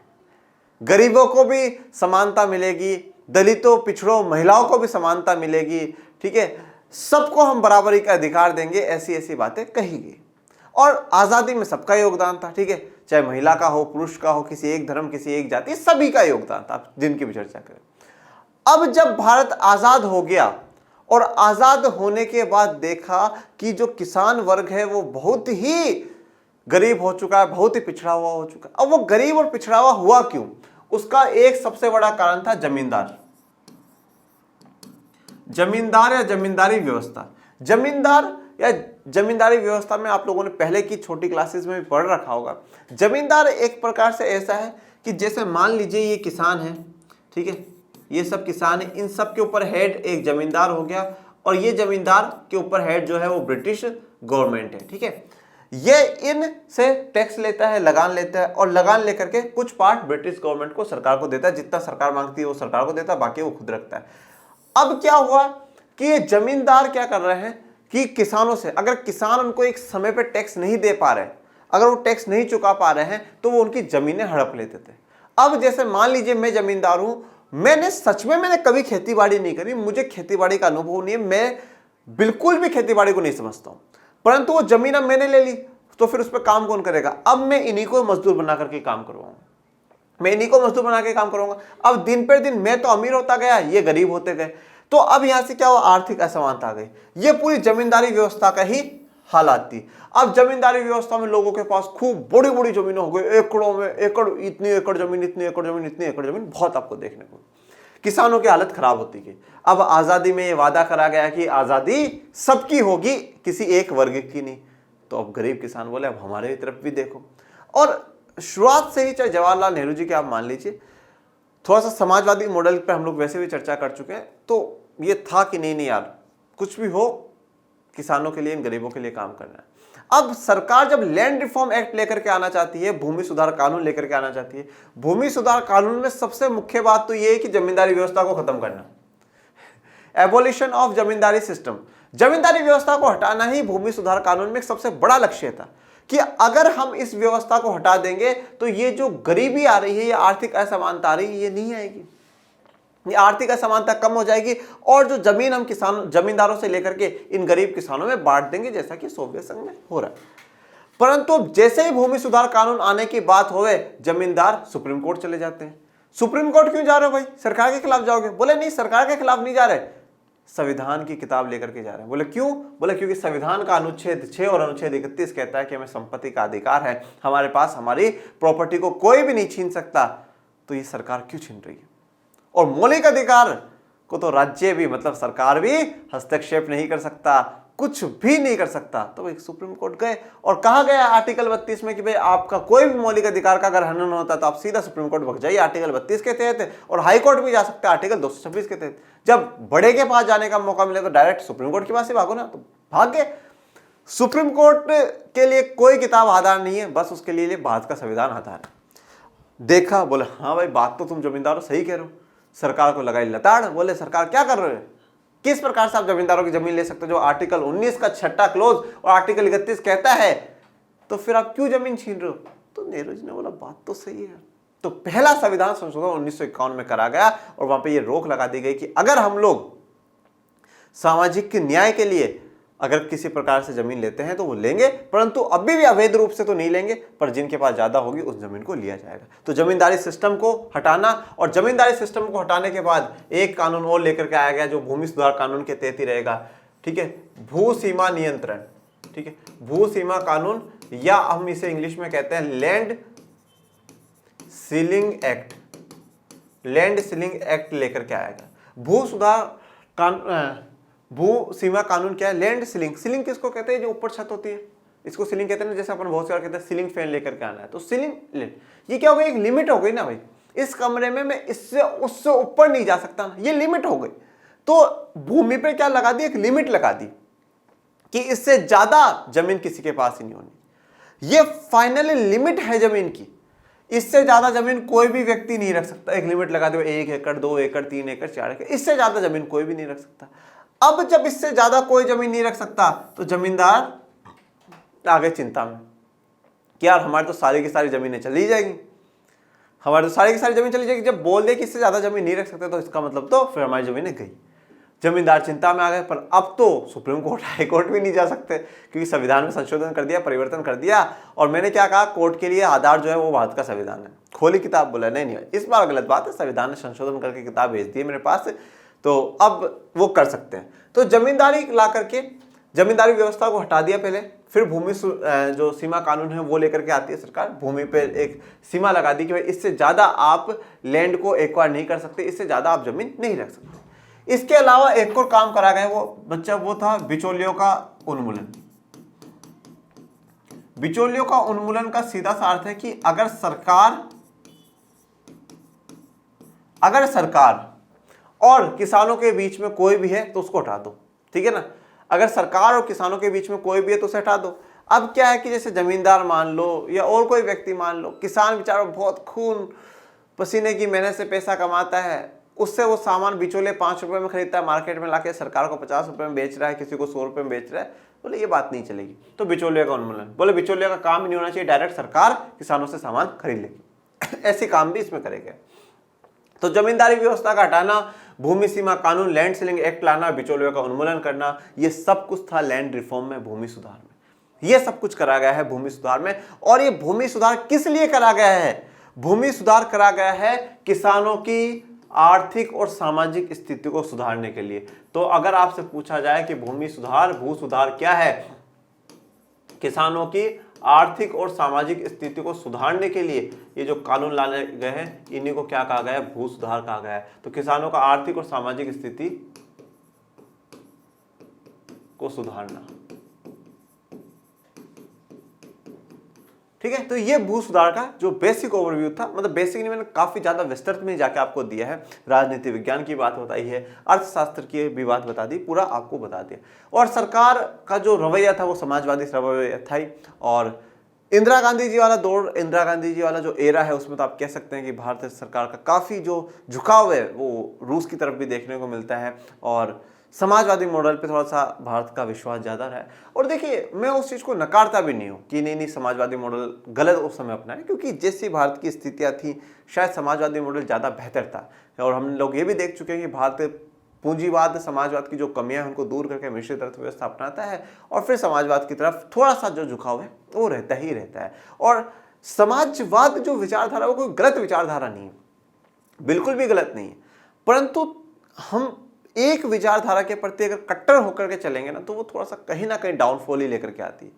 Speaker 1: गरीबों को भी समानता मिलेगी, दलितों, पिछड़ों, महिलाओं को भी समानता मिलेगी, ठीक है, सबको हम बराबरी का अधिकार देंगे, ऐसी ऐसी बातें कही गई। और आज़ादी में सबका योगदान था, ठीक है, चाहे महिला का हो, पुरुष का हो, किसी एक धर्म, किसी एक जाति, सभी का योगदान था, आप जिनकी भी चर्चा करें। अब जब भारत आज़ाद हो गया और आज़ाद होने के बाद देखा कि जो किसान वर्ग है वो बहुत ही गरीब हो चुका है, बहुत ही पिछड़ा हुआ हो चुका है। अब वो गरीब और पिछड़ा हुआ हुआ क्यों? उसका एक सबसे बड़ा कारण था जमींदार, जमींदार या जमींदारी व्यवस्था। जमींदार या जमींदारी व्यवस्था में आप लोगों ने पहले की छोटी क्लासेस में भी पढ़ रखा होगा। जमींदार एक प्रकार से ऐसा है कि जैसे मान लीजिए ये किसान है, ठीक है, ये सब किसान है, इन सब के ऊपर हेड एक जमींदार हो गया, और ये जमींदार के ऊपर हेड जो है वो ब्रिटिश गवर्नमेंट है, ठीक है। ये इन से टैक्स लेता है, लगान लेता है, और लगान लेकर के कुछ पार्ट ब्रिटिश गवर्नमेंट को, सरकार को देता है, जितना सरकार मांगती है वो सरकार को देता है, बाकी वो खुद रखता है। अब क्या हुआ कि ये जमींदार क्या कर रहे हैं कि किसानों से, अगर किसान उनको एक समय पे टैक्स नहीं दे पा रहे, अगर वो टैक्स नहीं चुका पा रहे हैं, तो वो उनकी जमीनें हड़प लेते थे। अब जैसे मान लीजिए मैं जमींदार हूं, मैंने कभी खेतीबाड़ी नहीं करी, मुझे खेतीबाड़ी का अनुभव नहीं है, मैं बिल्कुल भी खेतीबाड़ी को नहीं समझता हूं, परंतु वो जमीन अब मैंने ले ली, तो फिर उस पर काम कौन करेगा? अब मैं इन्हीं को मजदूर बना करके काम करवाऊंगा, मैं इन्हीं को मजदूर बना के काम करूंगा। अब दिन पर दिन मैं तो अमीर होता गया, ये गरीब होते गए, तो अब यहां से क्या हुआ? आर्थिक असमानता आ गई। ये पूरी जमींदारी व्यवस्था का ही हालात थी। अब जमींदारी व्यवस्था में लोगों के पास खूब बड़ी बड़ी जमीनें हो गई, एकड़ों में एकड़, इतनी एकड़ जमीन, इतनी एकड़ जमीन, इतनी एकड़ जमीन, बहुत आपको देखने को। किसानों की हालत खराब होती गई। अब आजादी में ये वादा करा गया कि आजादी सबकी होगी, किसी एक वर्ग की नहीं। तो अब गरीब किसान बोले अब हमारे तरफ भी देखो। और शुरुआत से ही, चाहे जवाहरलाल नेहरू जी के आप मान लीजिए, थोड़ा सा समाजवादी मॉडल पे हम लोग वैसे भी चर्चा कर चुके हैं, तो ये था कि नहीं यार, कुछ भी हो किसानों के लिए, इन गरीबों के लिए काम करना है। अब सरकार जब लैंड रिफॉर्म एक्ट लेकर के आना चाहती है, भूमि सुधार कानून लेकर के आना चाहती है, भूमि सुधार कानून में सबसे मुख्य बात तो ये है कि जमींदारी व्यवस्था को खत्म करना, एबोलिशन ऑफ जमींदारी सिस्टम। जमींदारी व्यवस्था को हटाना ही भूमि सुधार कानून में एक सबसे बड़ा लक्ष्य था कि अगर हम इस व्यवस्था को हटा देंगे तो ये जो गरीबी आ रही है, ये आर्थिक असमानता आ रही है, ये नहीं आएगी। ये आर्थिक असमानता कम हो जाएगी और जो जमीन हम जमींदारों से लेकर के इन गरीब किसानों में बांट देंगे, जैसा कि सोवियत संघ में हो रहा है। परंतु जैसे ही भूमि सुधार कानून आने की बात होवे, जमींदार सुप्रीम कोर्ट चले जाते हैं। सुप्रीम कोर्ट क्यों जा रहे हो भाई, सरकार के खिलाफ जाओगे? बोले नहीं, सरकार के खिलाफ नहीं जा रहे, संविधान की किताब लेकर के जा रहे हैं। बोले क्यों? बोले क्योंकि संविधान का अनुच्छेद 6 और अनुच्छेद 31 कहता है कि हमें संपत्ति का अधिकार है, हमारे पास हमारी प्रॉपर्टी को कोई भी नहीं छीन सकता। तो ये सरकार क्यों छीन रही है? और मौलिक अधिकार को तो राज्य भी, मतलब सरकार भी हस्तक्षेप नहीं कर सकता, कुछ भी नहीं कर सकता। तो भाई सुप्रीम कोर्ट गए और कहा गया आर्टिकल 32 में कि भाई आपका कोई भी मौलिक अधिकार का अगर हनन होता है तो आप सीधा सुप्रीम कोर्ट भाग जाइए आर्टिकल 32 के तहत, और हाई कोर्ट भी जा सकते हैं आर्टिकल 226 के तहत। जब बड़े के पास जाने का मौका मिले तो डायरेक्ट सुप्रीम कोर्ट के पास ही भागो ना, तो भाग गए। सुप्रीम कोर्ट के लिए कोई किताब आधार नहीं है, बस उसके लिए भारत का संविधान आधार है। देखा, बोले हाँ भाई बात तो तुम जमींदारों सही कह रहे हो। सरकार को लगाई लताड़, बोले सरकार क्या कर रहे हो, किस प्रकार से आप जमींदारों की जमीन ले सकते हो जो आर्टिकल 19 का 6ठा क्लोज और आर्टिकल 31 कहता है, तो फिर आप क्यों जमीन छीन रहे हो? तो नेहरू जी ने बोला बात तो सही है। तो पहला संविधान संशोधन 1951 में करा गया और वहां पे ये रोक लगा दी गई कि अगर हम लोग सामाजिक न्याय के लिए अगर किसी प्रकार से जमीन लेते हैं तो वो लेंगे, परंतु अभी भी अवैध रूप से तो नहीं लेंगे, पर जिनके पास ज्यादा होगी उस जमीन को लिया जाएगा। तो जमींदारी सिस्टम को हटाना, और जमींदारी सिस्टम को हटाने के बाद एक कानून और लेकर के आया गया जो भूमि सुधार कानून के तहत ही रहेगा, ठीक है, भू सीमा नियंत्रण, ठीक है, भू सीमा कानून, या हम इसे इंग्लिश में कहते हैं land ceiling act. Land ceiling act लेकर के आएगा। भू सुधार कानून, भू सीमा कानून क्या है? Land ceiling. सीलिंग किसको कहते हैं? जो ऊपर छत होती है, इसको सीलिंग कहते हैं ना। जैसे अपन बहुत सारे कहते हैं सीलिंग फैन लेकर के आना है, तो सीलिंग, ये क्या हो गई? एक लिमिट हो गई ना भाई, इस कमरे में मैं इससे उससे ऊपर नहीं जा सकता ना, ये लिमिट हो गई। तो भूमि पे क्या लगा दी? एक लिमिट लगा दी कि इससे ज्यादा जमीन किसी के पास ही नहीं होनी। ये फाइनली लिमिट है जमीन की, इससे ज्यादा जमीन कोई भी व्यक्ति नहीं रख सकता। एक लिमिट लगा दो, 1 एकड़, 2 एकड़, 3 एकड़, 4 एकड़, इससे ज्यादा जमीन कोई भी नहीं रख सकता। अब जब इससे ज्यादा कोई जमीन नहीं रख सकता तो जमींदार आ गए चिंता में कि यार हमारी तो सारी की सारी जमीनें चली जाएंगी, हमारी तो सारी की सारी जमीन चली जाएगी। जब बोल दे कि इससे ज्यादा जमीन नहीं रख सकते तो इसका मतलब तो फिर हमारी जमीनें गई। जमींदार चिंता में आ गए, पर अब तो सुप्रीम कोर्ट, हाई कोर्ट भी नहीं जा सकते क्योंकि संविधान में संशोधन कर दिया, परिवर्तन कर दिया। और मैंने क्या कहा, कोर्ट के लिए आधार जो है वो भारत का संविधान है। खोली किताब, बोला नहीं, इस बार गलत बात है, संविधान ने संशोधन करके किताब भेज दी है मेरे पास, तो अब वो कर सकते हैं। तो जमींदारी ला करके जमींदारी व्यवस्था को हटा दिया पहले, फिर भूमि जो सीमा कानून है वो लेकर के आती है सरकार। भूमि पे एक सीमा लगा दी कि भाई इससे ज्यादा आप लैंड को एक्वायर नहीं कर सकते, इससे ज्यादा आप जमीन नहीं रख सकते। इसके अलावा एक और काम करा गया, वो था बिचौलियों का उन्मूलन। बिचौलियों का उन्मूलन का सीधा सा अर्थ है कि अगर सरकार और किसानों के बीच में कोई भी है तो उसको हटा दो, ठीक है ना। अगर सरकार और किसानों के बीच में कोई भी है तो उसे हटा दो। अब क्या है कि जैसे जमींदार मान लो या और कोई व्यक्ति मान लो, किसान बेचारा बहुत खून पसीने की मेहनत से पैसा कमाता है, उससे वो सामान बिचौले 5 रुपए में खरीदता है, मार्केट में लाके सरकार को 50 रुपए में बेच रहा है, किसी को 100 रुपए में बेच रहा है। बोले ये बात नहीं चलेगी, तो बिचौलिया का उन्मूलन। बोले बिचौलिया का काम ही नहीं होना चाहिए, डायरेक्ट सरकार किसानों से सामान खरीद लेगी। ऐसे काम भी इसमें करेंगे। तो जमींदारी व्यवस्था का हटाना, भूमि सीमा कानून, लैंड सीलिंग एक्ट लाना, बिचौलियों का उन्मूलन करना, ये सब कुछ था लैंड रिफॉर्म में, भूमि सुधार में। ये सब कुछ करा गया है भूमि सुधार में। और ये भूमि सुधार किस लिए करा गया है? भूमि सुधार करा गया है किसानों की आर्थिक और सामाजिक स्थिति को सुधारने के लिए। तो अगर आपसे पूछा जाए कि भूमि सुधार, भू सुधार क्या है, किसानों की आर्थिक और सामाजिक स्थिति को सुधारने के लिए ये जो कानून लाने गए हैं, इन्हीं को क्या कहा गया है? भू सुधार कहा गया है। तो किसानों का आर्थिक और सामाजिक स्थिति को सुधारना, ठीक है। तो ये भू सुधार का जो बेसिक ओवरव्यू था, मतलब बेसिक नहीं, मैंने काफी ज्यादा विस्तृत में जाके आपको दिया है। राजनीति विज्ञान की बात बताई है, अर्थशास्त्र की भी बात बता दी, पूरा आपको बता दिया। और सरकार का जो रवैया था वो समाजवादी रवैया था ही। और इंदिरा गांधी जी वाला दौर, इंदिरा गांधी जी वाला जो एरा है, उसमें तो आप कह सकते हैं कि भारत सरकार का काफी जो झुकाव है वो रूस की तरफ भी देखने को मिलता है। और समाजवादी मॉडल पे थोड़ा सा भारत का विश्वास ज़्यादा रहा है। और देखिए, मैं उस चीज़ को नकारता भी नहीं हूँ कि नहीं समाजवादी मॉडल गलत उस समय अपना है, क्योंकि जैसी भारत की स्थितियाँ थी शायद समाजवादी मॉडल ज़्यादा बेहतर था। और हम लोग ये भी देख चुके हैं कि भारत पूंजीवाद समाजवाद की जो कमियां हैं उनको दूर करके मिश्रित अर्थव्यवस्था अपनाता है और फिर समाजवाद की तरफ थोड़ा सा जो झुकाव है वो रहता ही रहता है। और समाजवाद जो विचारधारा वो कोई गलत विचारधारा नहीं है, बिल्कुल भी गलत नहीं है, परंतु हम एक विचारधारा के प्रति अगर कट्टर होकर के चलेंगे ना तो वो थोड़ा सा कहीं ना कहीं डाउनफॉल ही लेकर के आती है।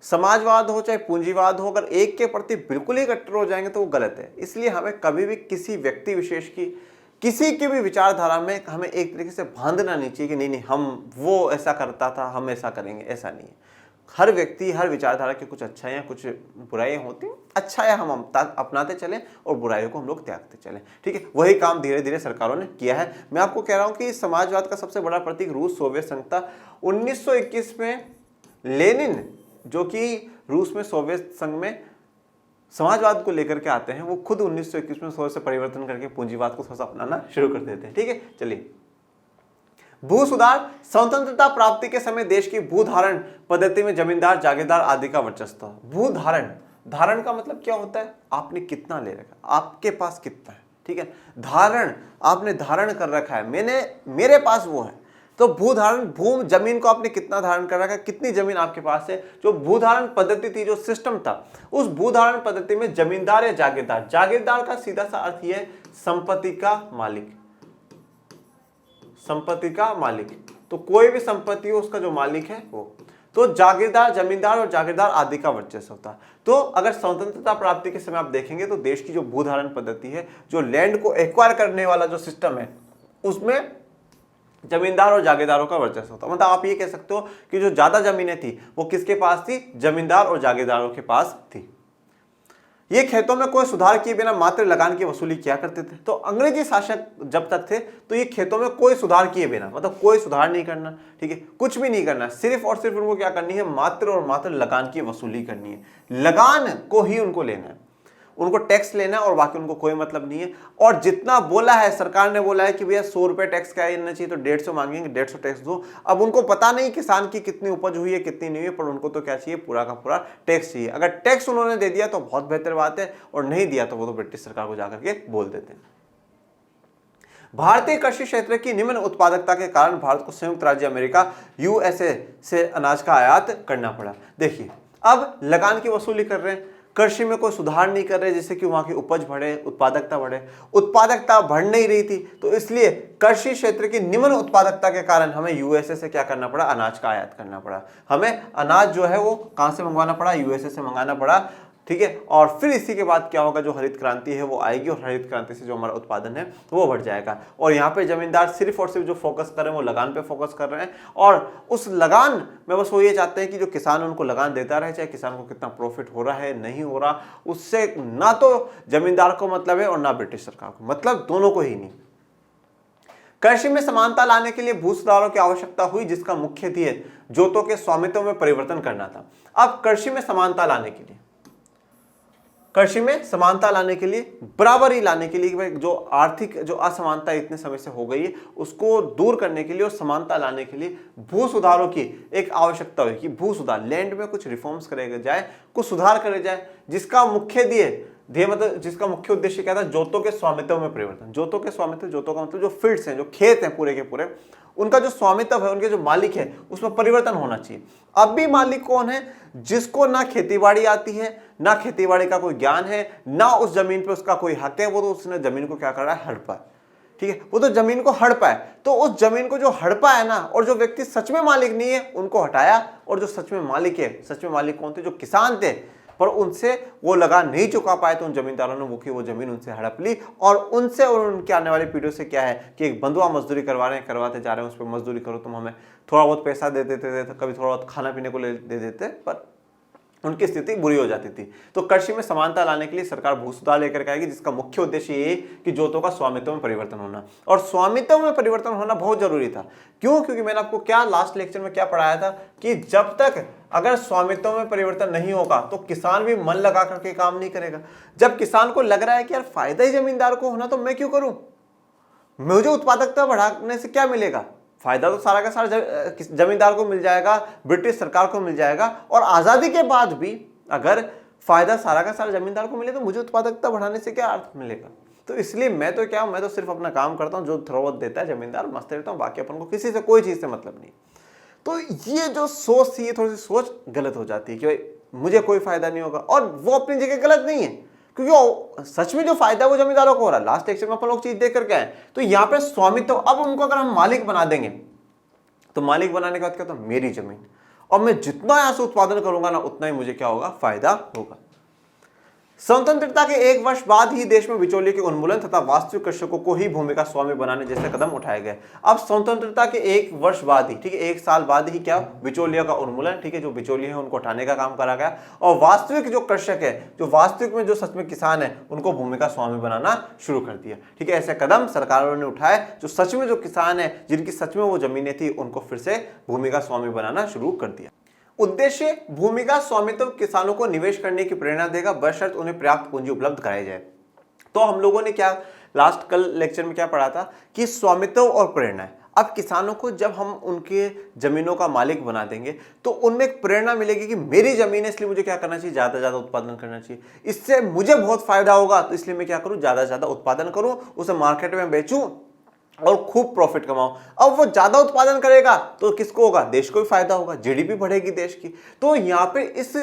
Speaker 1: समाजवाद हो चाहे पूंजीवाद हो, अगर एक के प्रति बिल्कुल ही कट्टर हो जाएंगे तो वो गलत है। इसलिए हमें कभी भी किसी व्यक्ति विशेष की किसी की भी विचारधारा में हमें एक तरीके से बांधना नहीं चाहिए कि नहीं हम वो ऐसा करता था हम ऐसा करेंगे, ऐसा नहीं है। हर व्यक्ति हर विचारधारा की कुछ अच्छाइयाँ कुछ बुराइयाँ होती हैं। अच्छाइयाँ हम अपनाते चलें और बुराइयों को हम लोग त्यागते चलें, ठीक है। वही काम धीरे धीरे सरकारों ने किया है। मैं आपको कह रहा हूँ कि समाजवाद का सबसे बड़ा प्रतीक रूस सोवियत संघ था। 1921 में लेनिन, जो कि रूस में सोवियत संघ में समाजवाद को लेकर के आते हैं, वो खुद 1921 में थोड़ा सा परिवर्तन करके पूंजीवाद को थोड़ा सा अपनाना शुरू कर देते हैं, ठीक है। चलिए, भू सुधार। स्वतंत्रता प्राप्ति के समय देश की भूधारण पद्धति में जमींदार जागीरदार आदि का वर्चस्व। भूधारण, धारण का मतलब क्या होता है? आपने कितना ले रखा, आपके पास कितना है, ठीक है। धारण, आपने धारण कर रखा है, मेरे पास वो है। तो भूधारण, भू जमीन को आपने कितना धारण कर रखा है, कितनी जमीन आपके पास है। जो भूधारण पद्धति थी, जो सिस्टम था, उस भूधारण पद्धति में जमींदार या जागीरदार, जागीरदार का सीधा सा अर्थ यह है संपत्ति का मालिक, संपत्ति का मालिक। तो कोई भी संपत्ति हो उसका जो मालिक है वो, तो जागीरदार, जमींदार और जागीरदार आदि का वर्चस्व होता। तो अगर स्वतंत्रता प्राप्ति के समय आप देखेंगे तो देश की जो भूधारण पद्धति है, जो लैंड को एक्वायर करने वाला जो सिस्टम है, उसमें जमींदार और जागीरदारों का वर्चस्व होता। मतलब आप ये कह सकते हो कि जो ज्यादा जमीनें थी वो किसके पास थी? जमींदार और जागीरदारों के पास थी। ये खेतों में कोई सुधार किए बिना मात्र लगान की वसूली किया करते थे। तो अंग्रेजी शासक जब तक थे तो ये खेतों में कोई सुधार किए बिना, मतलब कोई सुधार नहीं करना, ठीक है, कुछ भी नहीं करना, सिर्फ और सिर्फ उनको क्या करनी है? मात्र और मात्र लगान की वसूली करनी है। लगान को ही उनको लेना है, उनको टैक्स लेना है और बाकी उनको कोई मतलब नहीं है। और जितना बोला है, सरकार ने बोला है कि भैया 100 रुपए टैक्स क्या लेना चाहिए, तो 150 मांगेंगे, 150 टैक्स दो। अब उनको पता नहीं किसान की कितनी उपज हुई है कितनी नहीं हुई, पर उनको तो क्या चाहिए? पूरा का पूरा टैक्स चाहिए। अगर टैक्स उन्होंने दे दिया तो बहुत बेहतर बात है, और नहीं दिया तो वो तो ब्रिटिश सरकार को जाकर के बोल देते हैं। भारतीय कृषि क्षेत्र की निम्न उत्पादकता के कारण भारत को संयुक्त राज्य अमेरिका यूएसए से अनाज का आयात करना पड़ा। देखिए, अब लगान की वसूली कर रहे हैं, कृषि में कोई सुधार नहीं कर रहे जिससे कि वहां की उपज बढ़े, उत्पादकता बढ़े। उत्पादकता बढ़ नहीं रही थी, तो इसलिए कृषि क्षेत्र की निम्न उत्पादकता के कारण हमें यूएसए से क्या करना पड़ा? अनाज का आयात करना पड़ा। हमें अनाज जो है वो कहां से मंगवाना पड़ा? यूएसए से मंगाना पड़ा, ठीक है। और फिर इसी के बाद क्या होगा? जो हरित क्रांति है वो आएगी और हरित क्रांति से जो हमारा उत्पादन है वो बढ़ जाएगा। और यहाँ पे जमींदार सिर्फ और सिर्फ जो फोकस कर रहे हैं वो लगान पे फोकस कर रहे हैं, और उस लगान में बस वो ये चाहते हैं कि जो किसान उनको लगान देता रहे, चाहे किसान को कितना प्रॉफिट हो रहा है नहीं हो रहा, उससे ना तो जमींदार को मतलब है और ना ब्रिटिश सरकार को, मतलब दोनों को ही नहीं। कृषि में समानता लाने के लिए भू सुधारों की आवश्यकता हुई, जिसका मुख्य ध्येय जोतों के स्वामित्व में परिवर्तन करना था। अब कृषि में समानता लाने के लिए, कृषि में समानता लाने के लिए, बराबरी लाने के लिए, जो आर्थिक जो असमानता इतने समय से हो गई है उसको दूर करने के लिए और समानता लाने के लिए भू सुधारों की एक आवश्यकता हुई कि भू सुधार, लैंड में कुछ रिफॉर्म्स करे जाए, कुछ सुधार करे जाए, जिसका मुख्य ध्येय मतलब जिसका मुख्य उद्देश्य क्या था? जोतों के स्वामित्व में परिवर्तन। जोतों के स्वामित्व, जोतों का मतलब जो फील्ड्स हैं, जो खेत हैं पूरे के पूरे, उनका जो स्वामित्व है, उनके जो मालिक है, उसमें परिवर्तन होना चाहिए। अब भी मालिक कौन है? जिसको ना खेतीबाड़ी आती है, ना खेतीबाड़ी का कोई ज्ञान है, ना उस जमीन पे उसका कोई हक है, वो तो उसने जमीन को क्या कर रहा है? हड़पा है, ठीक है, वो तो जमीन को हड़पा है। तो उस जमीन को जो हड़पा है ना, और जो व्यक्ति सच में मालिक नहीं है उनको हटाया, और जो सच में मालिक है, सच में मालिक कौन थे? जो किसान थे, पर उनसे वो लगान नहीं चुका पाए तो उन जमींदारों ने वो जमीन उनसे हड़प ली, और उनसे और उनके आने वाली पीढ़ियों से क्या है कि एक बंधुआ मजदूरी करवाते जा रहे हैं। उस पर मजदूरी करो, तुम हमें थोड़ा बहुत पैसा दे देते थे, कभी थोड़ा बहुत खाना पीने को दे देते, पर उनकी स्थिति बुरी हो जाती थी। तो कृषि में समानता लाने के लिए सरकार भू सुधार लेकर के आएगी, जिसका मुख्य उद्देश्य ये कि जोतों का स्वामित्व में परिवर्तन होना, और स्वामित्व में परिवर्तन होना बहुत जरूरी था। क्यों? क्योंकि मैंने आपको क्या लास्ट लेक्चर में क्या पढ़ाया था कि जब तक अगर स्वामित्व में परिवर्तन नहीं होगा तो किसान भी मन लगा करके काम नहीं करेगा। जब किसान को लग रहा है कि यार फायदा ही जमींदार को होना, तो मैं क्यों करूं, मुझे उत्पादकता बढ़ाने से क्या मिलेगा? फायदा तो सारा का सारा जमींदार को मिल जाएगा, ब्रिटिश सरकार को मिल जाएगा, और आजादी के बाद भी अगर फायदा सारा का सारा जमींदार को मिले तो मुझे उत्पादकता बढ़ाने से क्या अर्थ मिलेगा। तो इसलिए मैं तो सिर्फ अपना काम करता हूं, जो थ्रोत देता है जमींदार मस्त रहता हूं, बाकी अपन को किसी से कोई चीज से मतलब नहीं। तो ये जो सोच थी, ये थोड़ी सी सोच गलत हो जाती है कि भाई मुझे कोई फायदा नहीं होगा, और वो अपनी जगह गलत नहीं है, क्योंकि सच में जो फायदा है वो जमींदारों को हो रहा है। लास्ट लेक्चर में अपन लोग चीज देख करके आए, तो यहाँ पे स्वामित्व, अब उनको अगर हम मालिक बना देंगे तो मालिक बनाने के बाद क्या, तो मेरी जमीन, और मैं जितना यहां से उत्पादन करूंगा ना उतना ही मुझे क्या होगा, फायदा होगा। स्वतंत्रता के 1 वर्ष बाद ही देश में बिचौलिए के उन्मूलन तथा वास्तविक कृषकों को ही भूमि का स्वामी बनाने जैसे कदम उठाए गए। अब स्वतंत्रता के 1 वर्ष बाद ही, ठीक है, 1 साल बाद ही क्या, बिचौलियों का उन्मूलन, ठीक है, जो बिचौलिए हैं उनको हटाने का काम करा गया, और वास्तविक जो कृषक है, जो वास्तविक में जो सच में किसान है, उनको भूमि का स्वामी बनाना शुरू कर दिया। ठीक है, ऐसे कदम सरकारों ने उठाए, जो सच में जो किसान है, जिनकी सच में वो जमीनें थी, उनको फिर से भूमि का स्वामी बनाना शुरू कर दिया। उद्देश्य, भूमि का स्वामित्व किसानों को निवेश करने की प्रेरणा देगा, बशर्ते उन्हें पर्याप्त पूंजी उपलब्ध कराई जाए। तो हम लोगों ने क्या लास्ट कल लेक्चर में क्या पढ़ा था कि स्वामित्व और प्रेरणा है। अब किसानों को जब हम उनके जमीनों का मालिक बना देंगे तो उनमें एक प्रेरणा मिलेगी कि मेरी जमीन है, इसलिए मुझे क्या करना चाहिए, ज्यादा से ज्यादा उत्पादन करना चाहिए, इससे मुझे बहुत फायदा होगा, तो इसलिए मैं क्या करूं, ज्यादा से ज्यादा उत्पादन करूं, उसे मार्केट में बेचूं और खूब प्रॉफिट कमाओ। अब वो ज्यादा उत्पादन करेगा तो किसको होगा, देश को भी फायदा होगा, जीडीपी बढ़ेगी देश की। तो यहाँ पे इस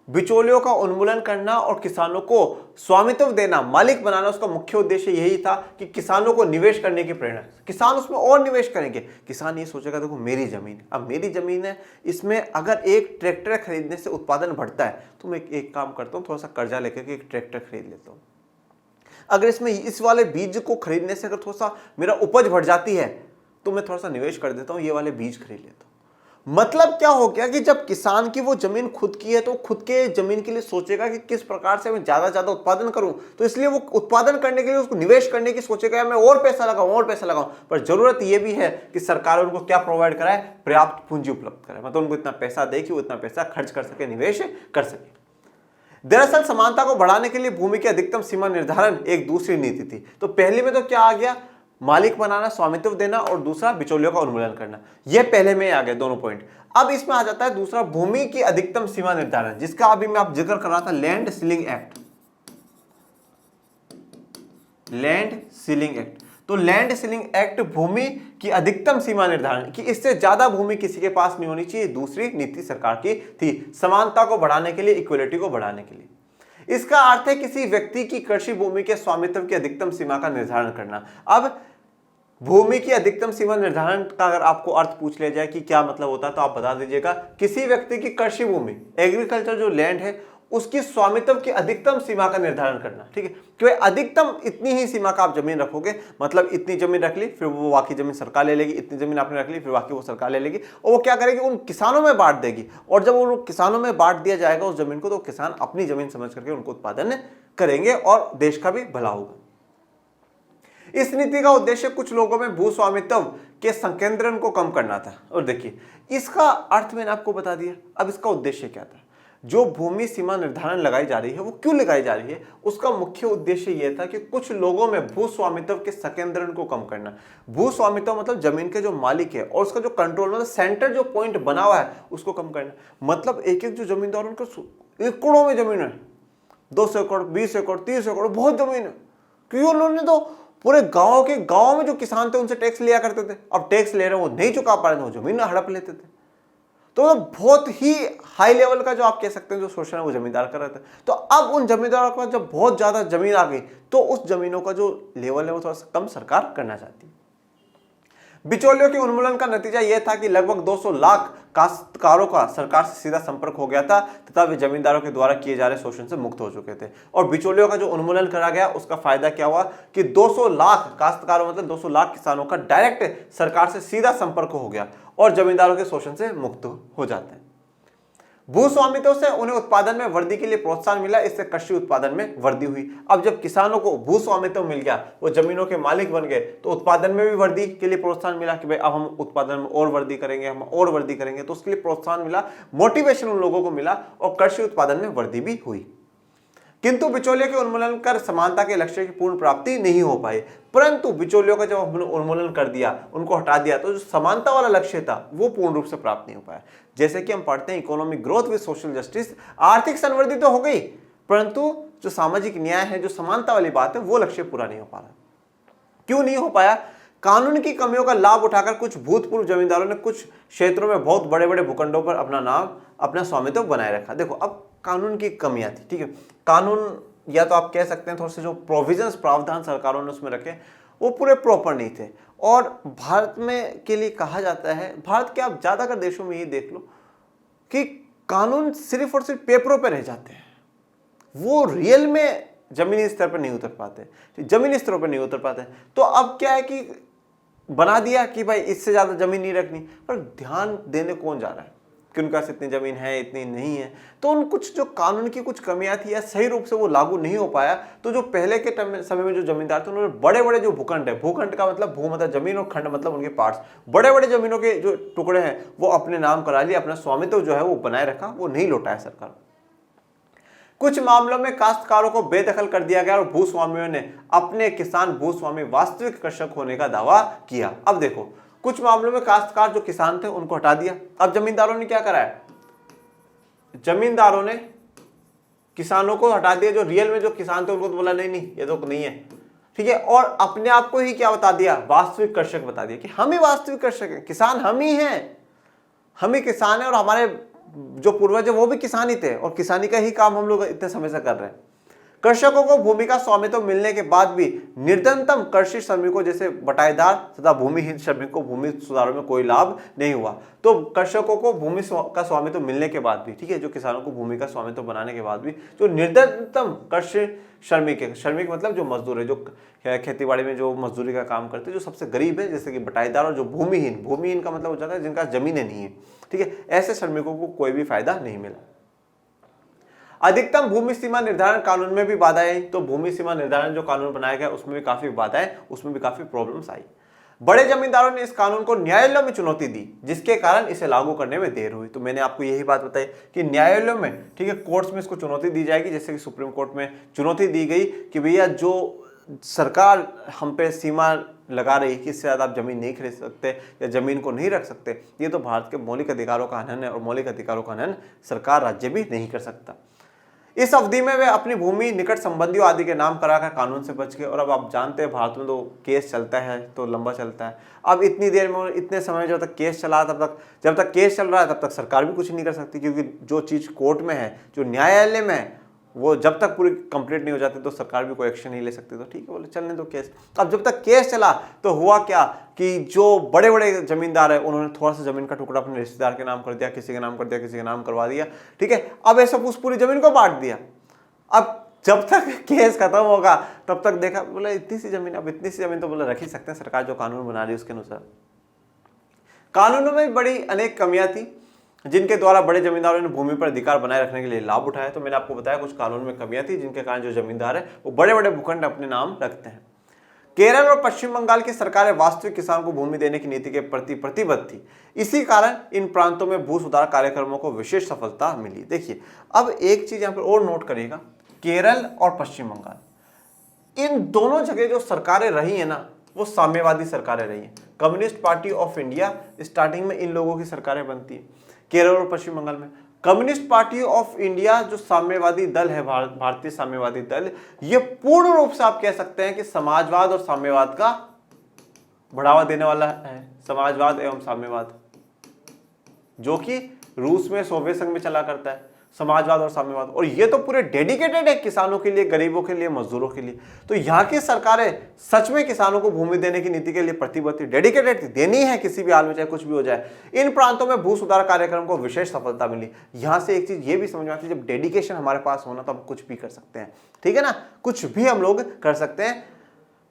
Speaker 1: बिचौलियों का उन्मूलन करना और किसानों को स्वामित्व देना, मालिक बनाना, उसका मुख्य उद्देश्य यही था कि किसानों को निवेश करने की प्रेरणा, किसान उसमें और निवेश करेंगे। किसान ये सोचेगा देखो मेरी जमीन, अब मेरी जमीन है, इसमें अगर एक ट्रैक्टर खरीदने से उत्पादन बढ़ता है तो मैं एक काम करता हूँ, थोड़ा सा कर्जा लेकर के एक ट्रैक्टर खरीद लेता हूँ। अगर इसमें इस वाले बीज को खरीदने से अगर थोड़ा सा मेरा उपज बढ़ जाती है तो मैं थोड़ा सा निवेश कर देता हूं, ये वाले बीज खरीद लेता हूं। मतलब क्या हो गया कि जब किसान की वो जमीन खुद की है तो खुद के जमीन के लिए सोचेगा कि किस प्रकार से मैं ज्यादा उत्पादन करूं, तो इसलिए वो उत्पादन करने के लिए उसको निवेश करने की सोचेगा, मैं और पैसा लगाऊं। पर जरूरत यह भी है कि सरकार उनको क्या प्रोवाइड कराए, पर्याप्त पूंजी उपलब्ध कराए, मतलब उनको इतना पैसा दे कि वो इतना पैसा खर्च कर सके, निवेश कर सके। दरअसल समानता को बढ़ाने के लिए भूमि की अधिकतम सीमा निर्धारण एक दूसरी नीति थी। तो पहले में तो क्या आ गया, मालिक बनाना, स्वामित्व देना, और दूसरा बिचौलियों का उन्मूलन करना, यह पहले में आ गए दोनों पॉइंट। अब इसमें आ जाता है दूसरा, भूमि की अधिकतम सीमा निर्धारण, जिसका अभी मैं आप जिक्र कर रहा था, land ceiling act. Land ceiling act, तो लैंड सीलिंग एक्ट भूमि की अधिकतम सीमा निर्धारण कि इससे ज्यादा भूमि किसी के पास नहीं होनी चाहिए, दूसरी नीति सरकार की थी, समानता को बढ़ाने के लिए, इक्वलिटी को बढ़ाने के लिए। इसका अर्थ है किसी व्यक्ति की कृषि भूमि के स्वामित्व की अधिकतम सीमा का निर्धारण करना। अब भूमि की अधिकतम सीमा निर्धारण का अगर आपको अर्थ पूछ लिया जाए कि क्या मतलब होता है तो आप बता दीजिएगा, किसी व्यक्ति की कृषि भूमि, एग्रीकल्चर जो लैंड है, उसकी स्वामित्व की अधिकतम सीमा का निर्धारण करना। ठीक है, कि अधिकतम इतनी ही सीमा का आप जमीन रखोगे, मतलब इतनी जमीन रख ली, फिर वो बाकी जमीन सरकार ले लेगी, इतनी जमीन आपने रख ली, फिर बाकी वो सरकार ले लेगी, और वो क्या करेगी, उन किसानों में बांट देगी, और जब वो किसानों में बांट दिया जाएगा उस जमीन को, तो किसान अपनी जमीन समझ करके उनको उत्पादन करेंगे और देश का भी भला होगा। इस नीति का उद्देश्य कुछ लोगों में भू स्वामित्व के संकेंद्रण को कम करना था। और देखिए इसका अर्थ मैंने आपको बता दिया। अब इसका उद्देश्य क्या था, जो भूमि सीमा निर्धारण लगाई जा रही है वो क्यों लगाई जा रही है, उसका मुख्य उद्देश्य यह था कि कुछ लोगों में भू स्वामित्व के संकेंद्रण को कम करना। भू स्वामित्व मतलब जमीन के जो मालिक है और उसका जो कंट्रोल, मतलब सेंटर जो पॉइंट बना हुआ है उसको कम करना। मतलब एक एक जो जमींदार उनके एकड़ों में जमीन है, 200 एकड़, 20 एकड़, 30 एकड़, बहुत जमीन है, क्योंकि उन्होंने तो पूरे गांव में जो किसान थे उनसे टैक्स लिया करते थे, अब टैक्स ले रहे हैं वो नहीं चुका पा रहे थे, वो जमीन हड़प लेते थे। तो बहुत ही हाई लेवल का जो आप कह सकते हैं जो शोषण है वो जमींदार कर रहे थे। तो अब उन जमींदारों के पास जब बहुत ज्यादा जमीन आ गई तो उस जमीनों का जो लेवल है वो थोड़ा सा कम सरकार करना चाहती है। बिचौलियों के उन्मूलन का नतीजा यह था कि लगभग 200 लाख काश्तकारों का सरकार से सीधा संपर्क हो गया था तथा वे जमींदारों के द्वारा किए जा रहे शोषण से मुक्त हो चुके थे। और बिचौलियों का जो उन्मूलन करा गया उसका फायदा क्या हुआ कि 200 लाख काश्तकारों मतलब 200 लाख किसानों का डायरेक्ट सरकार से सीधा संपर्क हो गया और जमींदारों के शोषण से मुक्त हो जाते हैं। भू स्वामित्व से उन्हें उत्पादन में वृद्धि के लिए प्रोत्साहन मिला, इससे कृषि उत्पादन में वृद्धि हुई। अब जब किसानों को भू स्वामित्व मिल गया, वो जमीनों के मालिक बन गए, तो उत्पादन में भी वृद्धि के लिए प्रोत्साहन मिला कि भाई अब हम उत्पादन में और वृद्धि करेंगे, हम और वृद्धि करेंगे, तो उसके लिए प्रोत्साहन मिला, मोटिवेशन उन लोगों को मिला और कृषि उत्पादन में वृद्धि भी हुई। किंतु बिचौलियों के उन्मूलन कर समानता के लक्ष्य की पूर्ण प्राप्ति नहीं हो पाई। परंतु बिचौलियों का जब हमने उन्मूलन कर दिया, उनको हटा दिया, तो जो समानता वाला लक्ष्य था वो पूर्ण रूप से प्राप्त नहीं हो पाया। जैसे कि हम पढ़ते हैं economic growth with social justice, आर्थिक संवृद्धि तो हो गई परंतु जो सामाजिक न्याय है, जो समानता वाली बात है, वो लक्ष्य पूरा नहीं हो पा रहा। क्यों नहीं हो पाया? कानून की कमियों का लाभ उठाकर कुछ भूतपूर्व जमींदारों ने कुछ क्षेत्रों में बहुत बड़े बड़े भूखंडों पर अपना स्वामित्व बनाए रखा। देखो, अब कानून की कमियां थी, ठीक है। कानून या तो आप कह सकते हैं थोड़े से जो प्रोविजंस, प्रावधान सरकारों ने उसमें रखे, वो पूरे प्रॉपर नहीं थे। और भारत में के लिए कहा जाता है, भारत के आप ज्यादातर देशों में ये देख लो कि कानून सिर्फ और सिर्फ पेपरों पर रह जाते हैं, वो रियल में जमीनी स्तर पर नहीं उतर पाते, जमीनी स्तर पर नहीं उतर पाते। तो अब क्या है कि बना दिया कि भाई इससे ज्यादा जमीन नहीं रखनी, पर ध्यान देने कौन जा रहा है कि उनके पास इतनी जमीन है, इतनी नहीं है। तो उन कुछ जो कानून की कुछ कमियां थी या सही रूप से वो लागू नहीं हो पाया, तो जो पहले के समय में जो जमींदार थे उन्होंने बड़े बड़े जो भूखंड है, भूखंड का मतलब भू मतलब जमीन और खंड मतलब उनके पार्ट्स, बड़े बड़े जमीनों के जो टुकड़े हैं वो अपने नाम करा लिए, अपना स्वामित्व जो है वो बनाए रखा, वो नहीं लौटाया सरकार। कुछ मामलों में काश्तकारों को बेदखल कर दिया गया और भूस्वामियों ने अपने किसान भूस्वामी वास्तविक कृषक होने का दावा किया। अब देखो, कुछ मामलों में काश्तकार जो किसान थे उनको हटा दिया। अब जमींदारों ने क्या करा है? जमींदारों ने किसानों को हटा दिया, जो रियल में जो किसान थे उनको तो बोला नहीं नहीं ये तो नहीं है, ठीक है। और अपने आप को ही क्या बता दिया? वास्तविक कृषक बता दिया कि हम ही वास्तविक कृषक हैं, किसान हम ही हैं, हम ही किसान हैं और हमारे जो पूर्वज है वो भी किसान ही थे और किसानी का ही काम हम लोग इतने समय से कर रहे हैं। कृषकों को भूमि का स्वामित्व मिलने के बाद भी निर्धनतम कृषि श्रमिकों जैसे बटाईदार तथा भूमिहीन श्रमिकों को भूमि सुधारों में कोई लाभ नहीं हुआ। तो कृषकों को भूमि का स्वामित्व मिलने के बाद भी, ठीक है, जो किसानों को भूमि का स्वामित्व बनाने के बाद भी जो निर्धनतम कृषि श्रमिक है, श्रमिक मतलब जो मजदूर है, जो खेतीबाड़ी में जो मजदूरी का काम करते हैं, जो सबसे गरीब है जैसे कि बटाईदार, और जो भूमिहीन, भूमिहीन का मतलब हो जाता है जिनका जमीनें नहीं है, ठीक है, ऐसे श्रमिकों को कोई भी फायदा नहीं मिला। अधिकतम भूमि सीमा निर्धारण कानून में भी बाधाएं आई। तो भूमि सीमा निर्धारण जो कानून बनाया गया उसमें भी काफी बाधाएं, उसमें भी काफी प्रॉब्लम्स आई। बड़े जमींदारों ने इस कानून को न्यायालयों में चुनौती दी, जिसके कारण इसे लागू करने में देर हुई। तो मैंने आपको यही बात बताई कि न्यायालयों में, ठीक है, कोर्ट्स में इसको चुनौती दी जाएगी, जैसे कि सुप्रीम कोर्ट में चुनौती दी गई कि भैया जो सरकार हम पे सीमा लगा रही कि इससे ज्यादा आप जमीन नहीं खरीद सकते या जमीन को नहीं रख सकते, ये तो भारत के मौलिक अधिकारों का हनन है और मौलिक अधिकारों का हनन सरकार, राज्य भी नहीं कर सकता। इस अवधि में वे अपनी भूमि निकट संबंधियों आदि के नाम कराकर कानून से बच गए। और अब आप जानते हैं भारत में तो केस चलता है तो लंबा चलता है। अब इतनी देर में, इतने समय जब तक केस चला, जब तक केस चल रहा है तब तक सरकार भी कुछ नहीं कर सकती, क्योंकि जो चीज कोर्ट में है, जो न्यायालय में है, वो जब तक पूरी कंप्लीट नहीं हो जाती तो सरकार भी कोई एक्शन नहीं ले सकती। तो ठीक है, बोले चलने दो केस। अब जब तक केस चला तो हुआ क्या कि जो बड़े बड़े जमींदार है उन्होंने थोड़ा सा जमीन का टुकड़ा अपने रिश्तेदार के नाम कर दिया, किसी के नाम कर दिया, किसी के नाम करवा दिया, ठीक है। अब ऐसा उस पूरी जमीन को बांट दिया। अब जब तक केस खत्म होगा तब तक देखा, बोला इतनी सी जमीन, अब इतनी सी जमीन तो बोला रख ही सकते हैं, सरकार जो कानून बना रही है उसके अनुसार। कानूनों में बड़ी अनेक कमियां थी जिनके द्वारा बड़े जमींदारों ने भूमि पर अधिकार बनाए रखने के लिए लाभ उठाया। तो मैंने आपको बताया कुछ कानून में कमियां थी जिनके कारण जो जमींदार है वो बड़े बड़े भूखंड अपने नाम रखते हैं। केरल और पश्चिम बंगाल की सरकारें वास्तविक किसान को भूमि देने की नीति के प्रति प्रतिबद्ध थी। इसी कारण इन प्रांतों में भू सुधार कार्यक्रमों को विशेष सफलता मिली। देखिए, अब एक चीज यहां पर और नोट करिएगा, केरल और पश्चिम बंगाल, इन दोनों जगह जो सरकारें रही है ना, वो साम्यवादी सरकारें रही हैं। Communist party of India starting में इन लोगों की सरकारें बनती है केरल और पश्चिम बंगाल में। कम्युनिस्ट पार्टी ऑफ इंडिया जो साम्यवादी दल है, भारतीय साम्यवादी दल, ये पूर्ण रूप से आप कह सकते हैं कि समाजवाद और साम्यवाद का बढ़ावा देने वाला है। समाजवाद एवं साम्यवाद, जो कि रूस में, सोवियत संघ में चला करता है, समाजवाद और साम्यवाद। और ये तो पूरे डेडिकेटेड है किसानों के लिए, गरीबों के लिए, मजदूरों के लिए। तो यहाँ की सरकारें सच में किसानों को भूमि देने की नीति के लिए प्रतिबद्ध थी, डेडिकेटेड थी, देनी है किसी भी हाल में, चाहे कुछ भी हो जाए। इन प्रांतों में भू सुधार कार्यक्रम को विशेष सफलता मिली। यहाँ से एक चीज ये भी समझ में आती है, जब डेडिकेशन हमारे पास होना तो हम कुछ भी कर सकते हैं, ठीक है ना, कुछ भी हम लोग कर सकते हैं।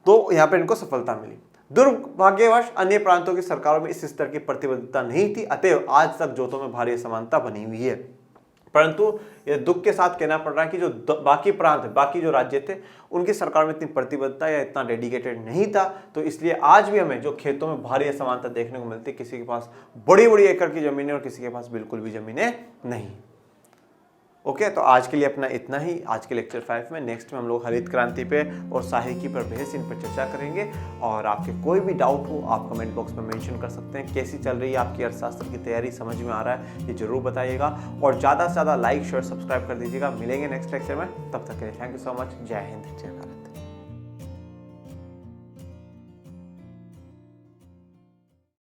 Speaker 1: तो यहाँ पे इनको सफलता मिली। दुर्भाग्यवश अन्य प्रांतों की सरकारों में इस स्तर की प्रतिबद्धता नहीं थी, अतएव आज तक जोतों में भारी असमानता बनी हुई है। परंतु ये दुख के साथ कहना पड़ रहा है कि जो बाकी प्रांत, बाकी जो राज्य थे, उनकी सरकार में इतनी प्रतिबद्धता या इतना डेडिकेटेड नहीं था। तो इसलिए आज भी हमें जो खेतों में भारी असमानता देखने को मिलती है, किसी के पास बड़ी बड़ी एकड़ की जमीनें और किसी के पास बिल्कुल भी जमीनें नहीं। ओके, तो आज के लिए अपना इतना ही। आज के लेक्चर 5 में, नेक्स्ट में हम लोग हरित क्रांति पे और साहिकी पर बहस, इन पर चर्चा करेंगे। और आपके कोई भी डाउट हो आप कमेंट बॉक्स में मेंशन कर सकते हैं। कैसी चल रही है आपकी अर्थशास्त्र की तैयारी, समझ में आ रहा है, ये जरूर बताइएगा। और ज़्यादा से ज़्यादा लाइक शेयर सब्सक्राइब कर दीजिएगा। मिलेंगे नेक्स्ट लेक्चर में, तब तक के लिए थैंक यू सो मच। जय हिंद, जय भारत।